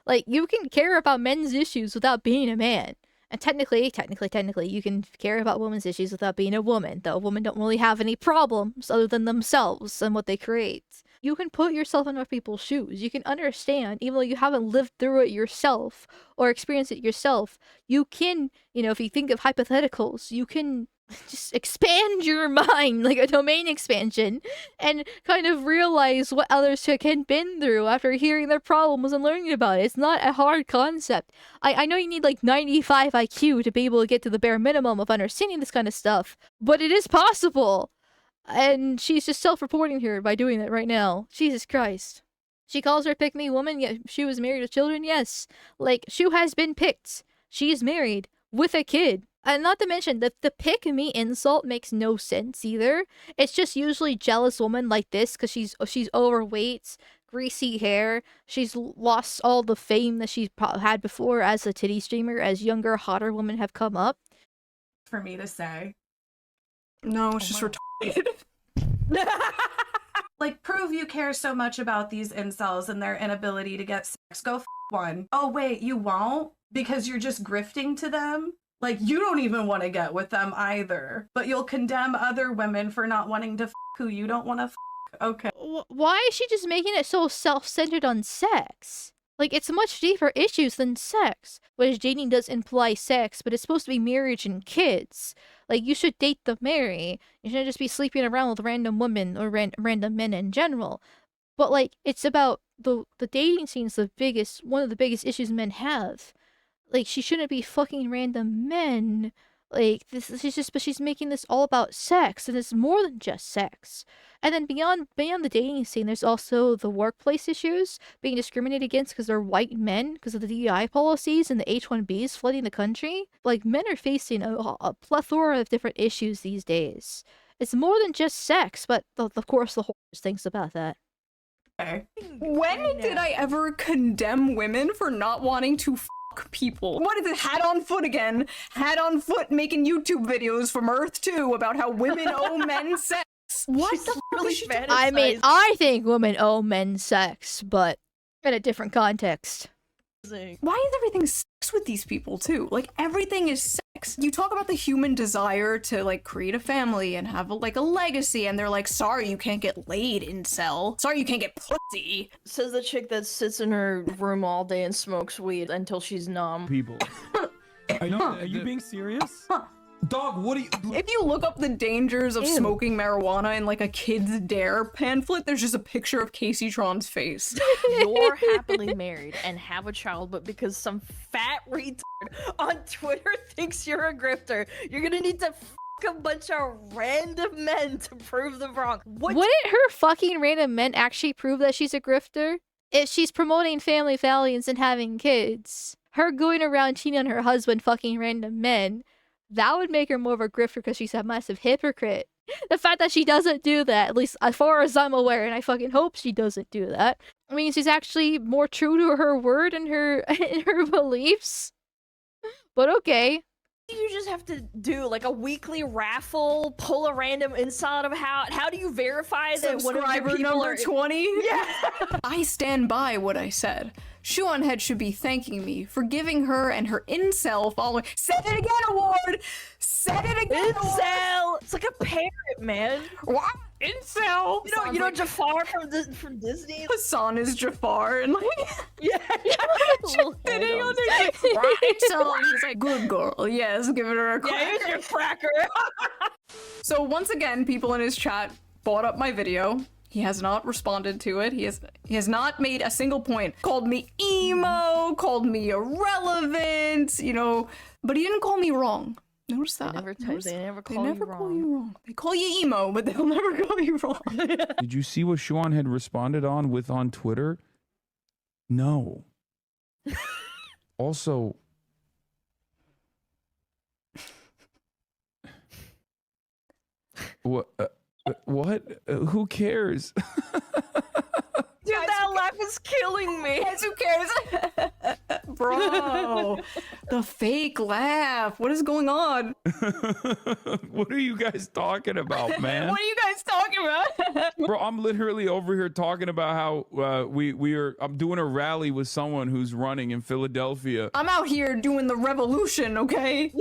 Like, you can care about men's issues without being a man. And technically, you can care about women's issues without being a woman. Though women don't really have any problems other than themselves and what they create. You can put yourself in other people's shoes. You can understand, even though you haven't lived through it yourself or experienced it yourself. You can, if you think of hypotheticals, you can just expand your mind like a domain expansion and kind of realize what others have been through after hearing their problems and learning about it. It's not a hard concept. I know you need like 95 IQ to be able to get to the bare minimum of understanding this kind of stuff, but it is possible. And she's just self-reporting here by doing that right now. Jesus Christ. She calls her pick-me woman, yet she was married with children, yes. Like, Shue has been picked. She is married with a kid. And not to mention, the pick-me insult makes no sense either. It's just usually jealous woman like this because she's overweight, greasy hair. She's lost all the fame that she's had before as a titty streamer, as younger, hotter women have come up.
For me to say.
No, it's just retarded.
Like, prove you care so much about these incels and their inability to get sex. Go one. Oh, wait, you won't? Because you're just grifting to them? Like, you don't even want to get with them either. But you'll condemn other women for not wanting to who you don't want to Okay.
Why is she just making it so self-centered on sex? Like, it's much deeper issues than sex. Which dating does imply sex, but it's supposed to be marriage and kids. Like, you should date to marry. You shouldn't just be sleeping around with random women or random men in general. But, like, it's about the dating scene is one of the biggest issues men have. Like, she shouldn't be fucking random men. Like, she's making this all about sex, and it's more than just sex. And then beyond the dating scene, there's also the workplace issues, being discriminated against because they're white men, because of the DEI policies and the H-1Bs flooding the country. Like, men are facing a plethora of different issues these days. It's more than just sex, but of course the horse thinks about that.
Okay.
When did I ever condemn women for not wanting to people? What is it? Hat on foot again. Hat on foot making YouTube videos from Earth 2 about how women owe men sex. What
She's
the
really
fuck is she
fantasized.
I mean, I think women owe men sex, but in a different context.
Why is everything sex with these people too? Like, everything is sex. You talk about the human desire to like create a family and have a legacy, and they're like, sorry you can't get laid, incel. Sorry you can't get pussy.
Says the chick that sits in her room all day and smokes weed until she's numb.
People. Are you being serious? Dog, what are you...
If you look up the dangers of smoking marijuana in like a Kids Dare pamphlet, there's just a picture of Caseytron's face.
You're happily married and have a child, but because some fat retard on Twitter thinks you're a grifter, you're gonna need to fuck a bunch of random men to prove them wrong.
Wouldn't her fucking random men actually prove that she's a grifter? If she's promoting family values and having kids, her going around cheating on her husband fucking random men, That would make her more of a grifter because she's a massive hypocrite. The fact that she doesn't do that, at least as far as I'm aware, and I fucking hope she doesn't do that, means she's actually more true to her word and her and her beliefs. But okay.
You just have to do like a weekly raffle, pull a random inside of how do you verify that one of your
Subscriber
people
number
are
20?
Yeah.
I stand by what I said. ShoeOnHead should be thanking me for giving her and her incel following. Say it again, award! Say it again, award!
Incel! It's like a parrot, man.
What? Incel!
You know Jafar from Disney?
Hasan is Jafar, and like,
Yeah.
sitting on there, so he's like, good girl, yes, giving her a cracker.
Yeah, here's your cracker.
So once again, people in his chat brought up my video. He has not responded to it. He has not made a single point. Called me emo, called me irrelevant, you know, but he didn't call me wrong. Notice that.
They never call
you wrong. They call you emo, but they'll never call you wrong.
Did you see what ShoeOnHead responded on Twitter? No. Also, what? Who cares?
Dude, that laugh is killing me.
Guys, who cares? Bro, the fake laugh. What is going on?
What are you guys talking about, man?
What are you guys talking about?
Bro, I'm literally over here talking about how I'm doing a rally with someone who's running in Philadelphia.
I'm out here doing the revolution, okay?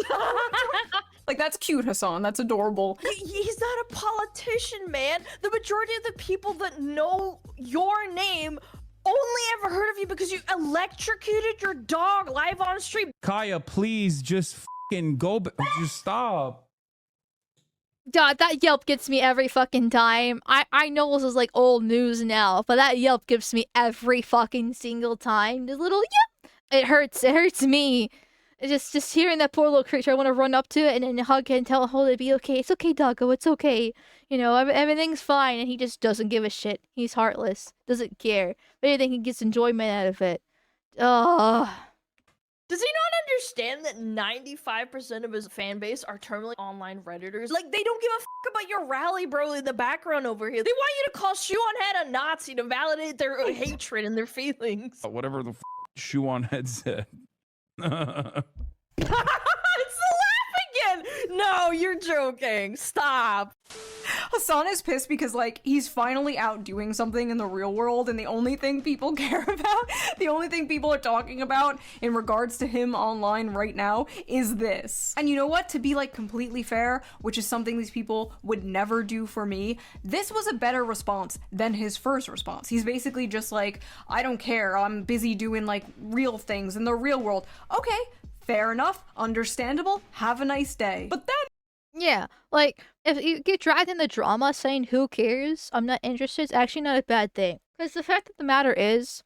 Like, that's cute, Hasan. That's adorable.
He's not a politician, man. The majority of the people that know your name only ever heard of you because you electrocuted your dog live on stream.
Kaya, please just fucking go. Just stop.
God, that Yelp gets me every fucking time. I know this is like old news now, but that Yelp gives me every fucking single time. The little yep. It hurts me. Just hearing that poor little creature, I want to run up to it and then hug it and tell it, hold it, be okay. It's okay, doggo, it's okay. You know, everything's fine. And he just doesn't give a shit. He's heartless. Doesn't care. If anything, he gets enjoyment out of it. Ugh.
Does he not understand that 95% of his fan base are terminally online Redditors? Like, they don't give a fuck about your rally, bro, in the background over here. They want you to call ShoeOnHead a Nazi to validate their hatred and their feelings.
Whatever the ShoeOnHead said.
It's the laugh again! No, you're joking. Stop.
Hasan is pissed because, like, he's finally out doing something in the real world, and the only thing people care about, the only thing people are talking about in regards to him online right now is this. And you know what? To be, like, completely fair, which is something these people would never do for me, this was a better response than his first response. He's basically just like, I don't care, I'm busy doing, like, real things in the real world. Okay, fair enough, understandable, have a nice day. But then
Yeah, like, if you get dragged in the drama saying who cares, I'm not interested, it's actually not a bad thing. Because the fact of the matter is,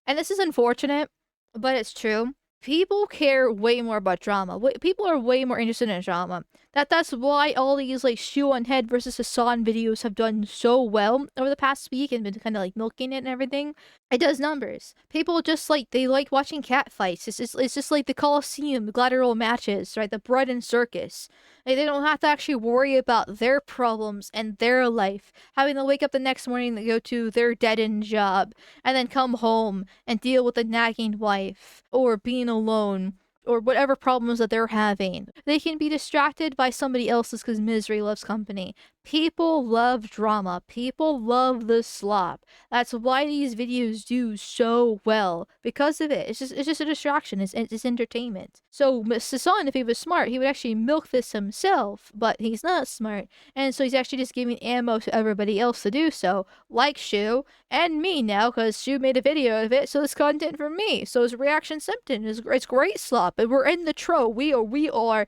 and this is unfortunate, but it's true, people care way more about drama. People are way more interested in drama. That's why all these, like, ShoeOnHead versus Hasan videos have done so well over the past week and been kind of, like, milking it and everything. It does numbers. People just, like, they like watching cat fights. It's just like the Coliseum, the gladiatorial matches, right? The bread and circus. Like, they don't have to actually worry about their problems and their life, having to wake up the next morning and go to their dead-end job, and then come home and deal with a nagging wife, or being alone, or whatever problems that they're having. They can be distracted by somebody else's because misery loves company. People love drama. People love the slop. That's why these videos do so well. Because of it. It's just a distraction. It's entertainment. So Hasan, if he was smart, he would actually milk this himself. But he's not smart. And so he's actually just giving ammo to everybody else to do so. Like Shoe and me now, because Shoe made a video of it. So it's content for me. So it's reaction symptom. It's great slop. And we're in the tro. We are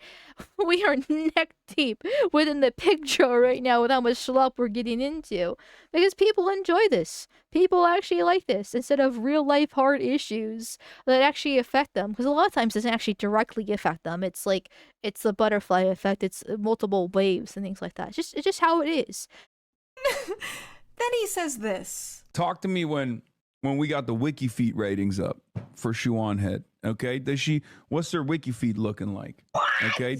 neck deep within the picture right now with how much slop we're getting into, because people enjoy this. People actually like this instead of real life hard issues that actually affect them, because a lot of times it doesn't actually directly affect them. It's like, it's the butterfly effect. It's multiple waves and things like that. It's just how it is.
Then he says this.
Talk to me when we got the wiki feet ratings up for ShoeOnHead. Okay, what's her wiki feed looking like? Okay,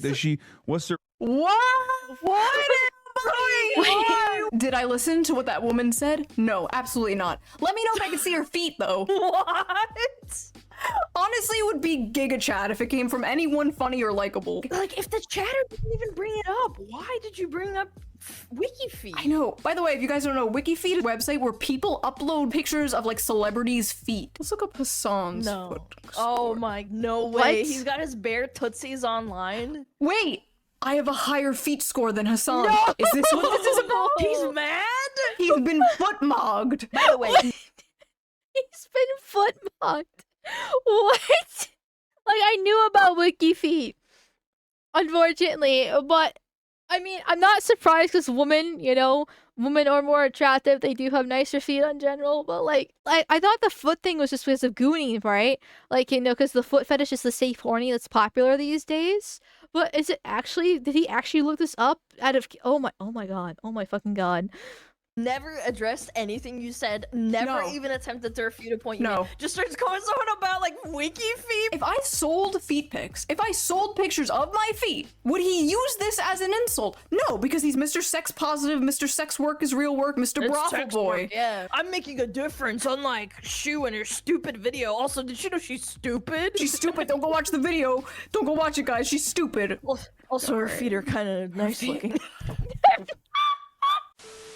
what's her
What? Did I listen to what that woman said? No, absolutely not. Let me know if I can see her feet, though.
What?
Honestly, it would be Giga Chat if it came from anyone funny or likable.
Like, if the chatter didn't even bring it up, why did you bring up WikiFeed?
I know. By the way, if you guys don't know, WikiFeed is a website where people upload pictures of, like, celebrities' feet. Let's look up Hasan's foot.
Oh my, no way.
What?
He's got his bare tootsies online.
Wait! I have a higher feet score than Hasan.
No!
Is this what this is about?
He's mad?
He's been foot mogged.
By the way,
He's been foot mocked. What? Like, I knew about Wiki Feet, unfortunately, but I mean, I'm not surprised because women are more attractive. They do have nicer feet in general, but like I thought the foot thing was just because of gooning, right? Like, because the foot fetish is the safe horny that's popular these days. But is it actually? Did he actually look this up? Oh my god! Oh my fucking god!
never addressed anything you said, never even attempted to refute a point you made. Just starts going on about like wiki feet.
If I sold feet pics, if I sold pictures of my feet, would he use this as an insult? No, because he's Mr. Sex Positive, Mr. Sex Work is Real Work, Mr. Brothel Boy.
Work, yeah. I'm making a difference, unlike Shoe and her stupid video. Also, did you know she's stupid?
She's stupid. Don't go watch the video. Don't go watch it, guys. She's stupid.
Also, her feet are kind of nice looking.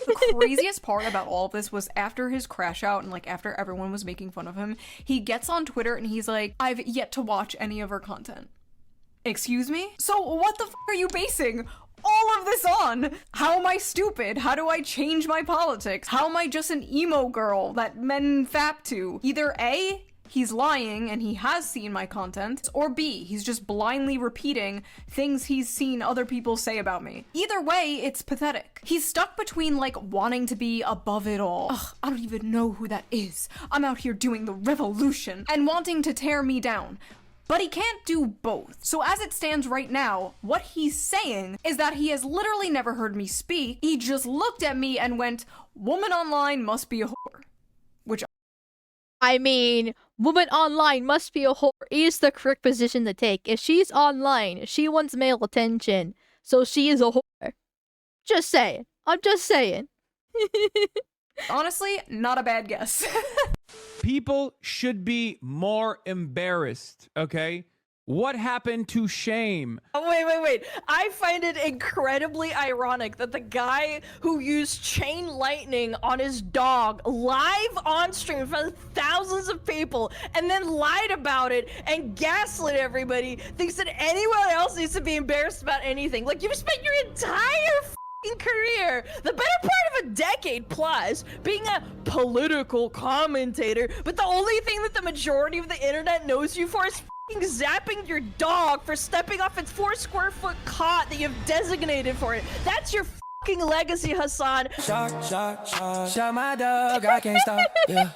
The craziest part about all of this was after his crash out and like after everyone was making fun of him, he gets on Twitter and he's like, I've yet to watch any of her content. Excuse me? So what the f are you basing all of this on? How am I stupid? How do I change my politics? How am I just an emo girl that men fap to? Either A, he's lying and he has seen my content, or B, he's just blindly repeating things he's seen other people say about me. Either way, it's pathetic. He's stuck between like wanting to be above it all. Ugh, I don't even know who that is. I'm out here doing the revolution, and wanting to tear me down. But he can't do both. So as it stands right now, what he's saying is that he has literally never heard me speak. He just looked at me and went, woman online must be a whore. Which
I mean, woman online must be a whore is the correct position to take. If she's online, she wants male attention, so she is a whore. Just saying. I'm just saying.
honestly, not a bad guess.
People should be more embarrassed, okay? What happened to shame?
Oh, wait. I find it incredibly ironic that the guy who used chain lightning on his dog live on stream in front of thousands of people and then lied about it and gaslit everybody thinks that anyone else needs to be embarrassed about anything. Like, you've spent your entire career, the better part of a decade plus, being a political commentator, but the only thing that the majority of the internet knows you for is zapping your dog for stepping off its 4 square foot cot that you've designated for it. That's your fucking legacy, Hasan.
Shot my dog, I can't stop. Yeah.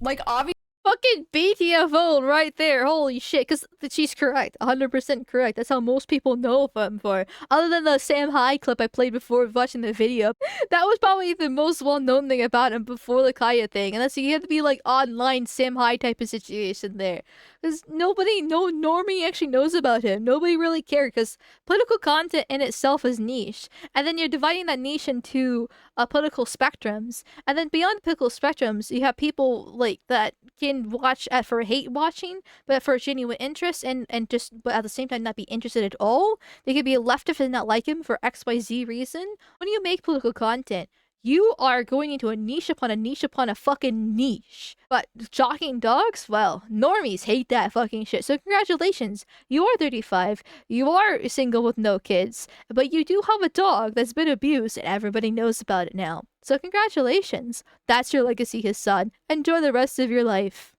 Like, obviously.
Fucking BTFO right there. Holy shit. Because she's correct. 100% correct. That's how most people know him for. Other than the Sam Hyde clip I played before watching the video. That was probably the most well-known thing about him before the Kaya thing. And that's, you had to be like online Sam Hyde type of situation there. Because no normie actually knows about him. Nobody really cared because political content in itself is niche. And then you're dividing that niche into political spectrums. And then beyond political spectrums, you have people like that can watch for hate watching, but for genuine interest and just, but at the same time not be interested at all. They could be a leftist and not like him for XYZ reason. When you make political content, you are going into a niche upon a fucking niche. But jockeying dogs? Well, normies hate that fucking shit. So congratulations. You are 35. You are single with no kids. But you do have a dog that's been abused and everybody knows about it now. So congratulations. That's your legacy, Hasan. Enjoy the rest of your life.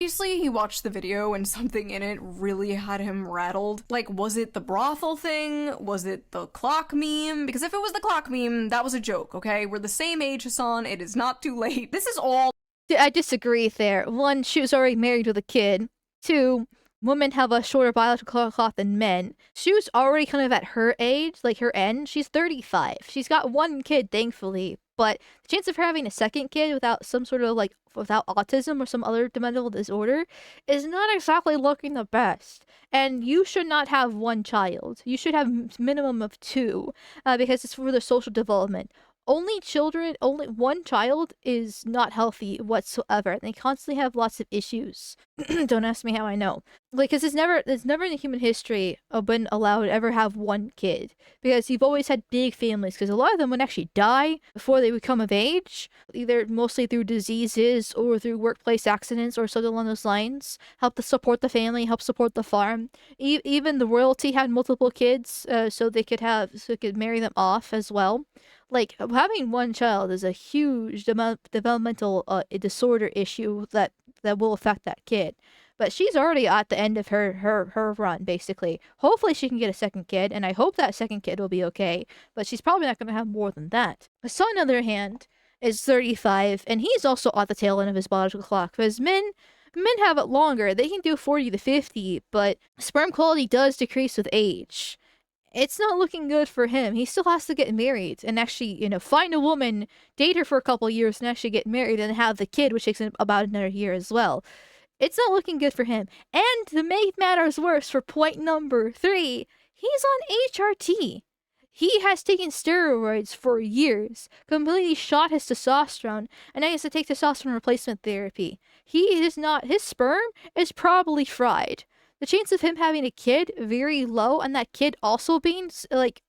Obviously, he watched the video and something in it really had him rattled. Like, was it the brothel thing? Was it the clock meme? Because if it was the clock meme, that was a joke, okay? We're the same age, Hasan. It is not too late. This is all.
I disagree there. 1, she was already married with a kid. 2, women have a shorter biological clock than men. She was already kind of at her age, like her end. She's 35. She's got 1 kid, thankfully. But the chance of her having a second kid without some sort of like without autism or some other developmental disorder is not exactly looking the best. And you should not have one child. You should have minimum of two, because it's for their social development. Only one child is not healthy whatsoever. They constantly have lots of issues. Don't ask me how I know. Like, cause it's never in the human history been allowed to ever have one kid, because you've always had big families. Because a lot of them would actually die before they become of age, either mostly through diseases or through workplace accidents or something along those lines. Help to support the family, help support the farm. Even the royalty had multiple kids, so they could marry them off as well. Like, having one child is a huge developmental disorder issue that will affect that kid. But she's already at the end of her run, basically. Hopefully she can get a second kid, and I hope that second kid will be okay. But she's probably not going to have more than that. Hasan, on the other hand, is 35, and he's also at the tail end of his biological clock. Because men have it longer. They can do 40 to 50, but sperm quality does decrease with age. It's not looking good for him. He still has to get married and actually, find a woman, date her for a couple years, and actually get married and have the kid, which takes about another year as well. It's not looking good for him. And to make matters worse, for point number 3, he's on HRT. He has taken steroids for years, completely shot his testosterone, and now he has to take testosterone replacement therapy. His sperm is probably fried. The chance of him having a kid, very low, and that kid also being, like,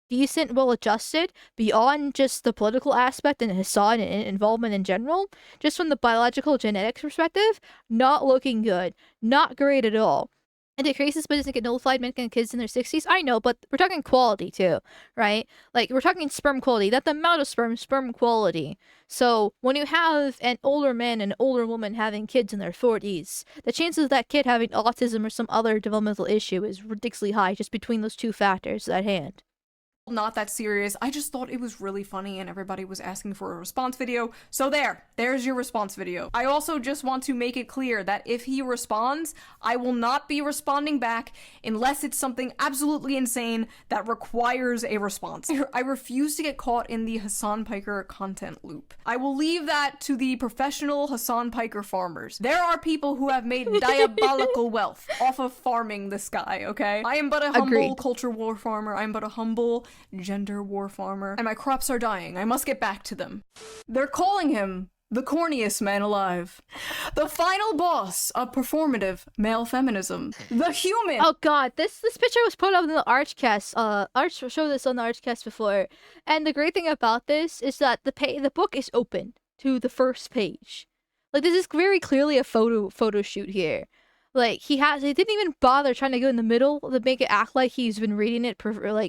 decent, well-adjusted, beyond just the political aspect and Hasan and involvement in general, just from the biological genetics perspective, not looking good. Not great at all. It decreases but doesn't get nullified men and kids in their 60s. I know, but we're talking quality too, right? Like, we're talking sperm quality, not the amount of sperm quality. So when you have an older man and an older woman having kids in their 40s, the chances of that kid having autism or some other developmental issue is ridiculously high, just between those two factors at hand.
Not that serious. I just thought it was really funny and everybody was asking for a response video. So there's your response video. I also just want to make it clear that if he responds, I will not be responding back unless it's something absolutely insane that requires a response. I refuse to get caught in the Hasan Piker content loop. I will leave that to the professional Hasan Piker farmers. There are people who have made diabolical wealth off of farming this guy, okay? I am but a humble culture war farmer. I'm but a humble gender war farmer, and my crops are dying. I must get back to them. They're calling him the corniest man alive, the final boss of performative male feminism, the human.
Oh god, this picture was put up in the Archcast. Arch showed this on the Archcast before, and the great thing about this is that the book is open to the first page. Like, this is very clearly a photo shoot here. Like, he didn't even bother trying to go in the middle to make it act like he's been reading it,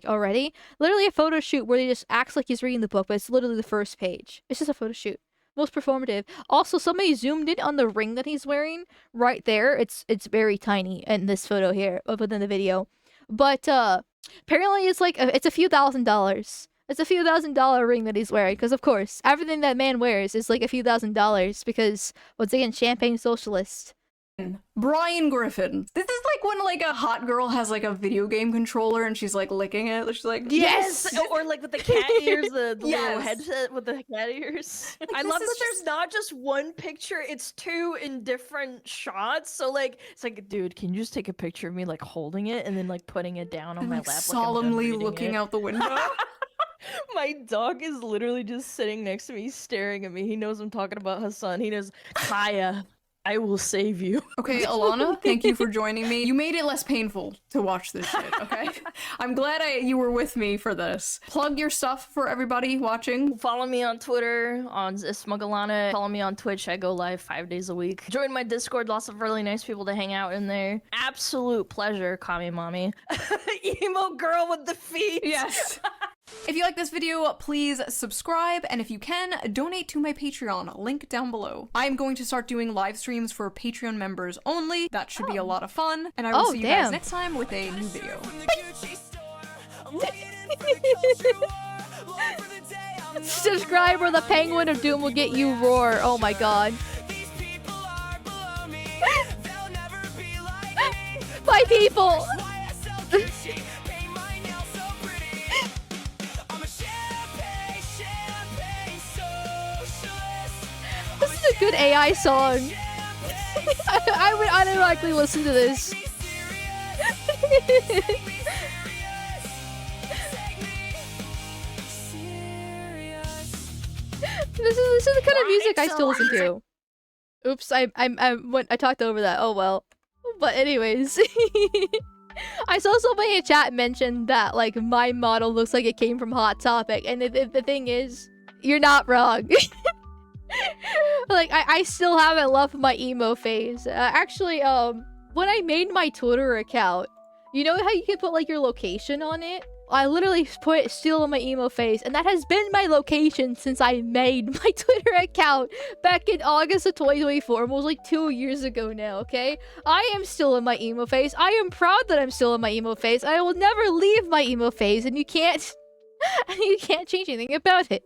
already. Literally a photo shoot where he just acts like he's reading the book, but it's literally the first page. It's just a photo shoot. Most performative. Also, somebody zoomed in on the ring that he's wearing right there. It's very tiny in this photo here, within the video. But, apparently it's a few $1,000s. It's a few $1,000 ring that he's wearing, because of course, everything that man wears is like a few $1,000s, because, once again, champagne socialist.
Brian Griffin. This is like when like a hot girl has like a video game controller and she's like licking it. She's like,
yes! Or like with the cat ears, the little headset with the cat ears. I love that there's not just one picture, it's 2 in different shots. So like, it's like, dude, can you just take a picture of me like holding it and then like putting it down on my lap?
Solemnly looking out the window.
My dog is literally just sitting next to me, staring at me. He knows I'm talking about Hasan. He knows, Kaya, I will save you.
Okay, Alana, thank you for joining me. You made it less painful to watch this shit, okay? I'm glad you were with me for this. Plug your stuff for everybody watching.
Follow me on Twitter, on SmugAlana. Follow me on Twitch. I go live 5 days a week. Join my Discord. Lots of really nice people to hang out in there. Absolute pleasure, Kami Mommy. Emo girl with the feet.
Yes. If you like this video, please subscribe, and if you can, donate to my Patreon, link down below. I'm going to start doing live streams for Patreon members only. That should be a lot of fun, and I will see you guys next time with a new video.
Subscribe or the Penguin of Doom will get you roar. Oh my god. Bye, people! good AI song. I would unironically listen to this. This is the kind of music I still listen to. Oops, I talked over that. Oh well. But anyways, I saw somebody in chat mention that like my model looks like it came from Hot Topic, and the thing is, you're not wrong. Like I still haven't left my emo phase. Actually, when I made my Twitter account, you know how you can put like your location on it? I literally put still in my emo phase, and that has been my location since I made my Twitter account back in August of 2024, almost like 2 years ago now, okay? I am still in my emo phase. I am proud that I'm still in my emo phase. I will never leave my emo phase, and you can't change anything about it.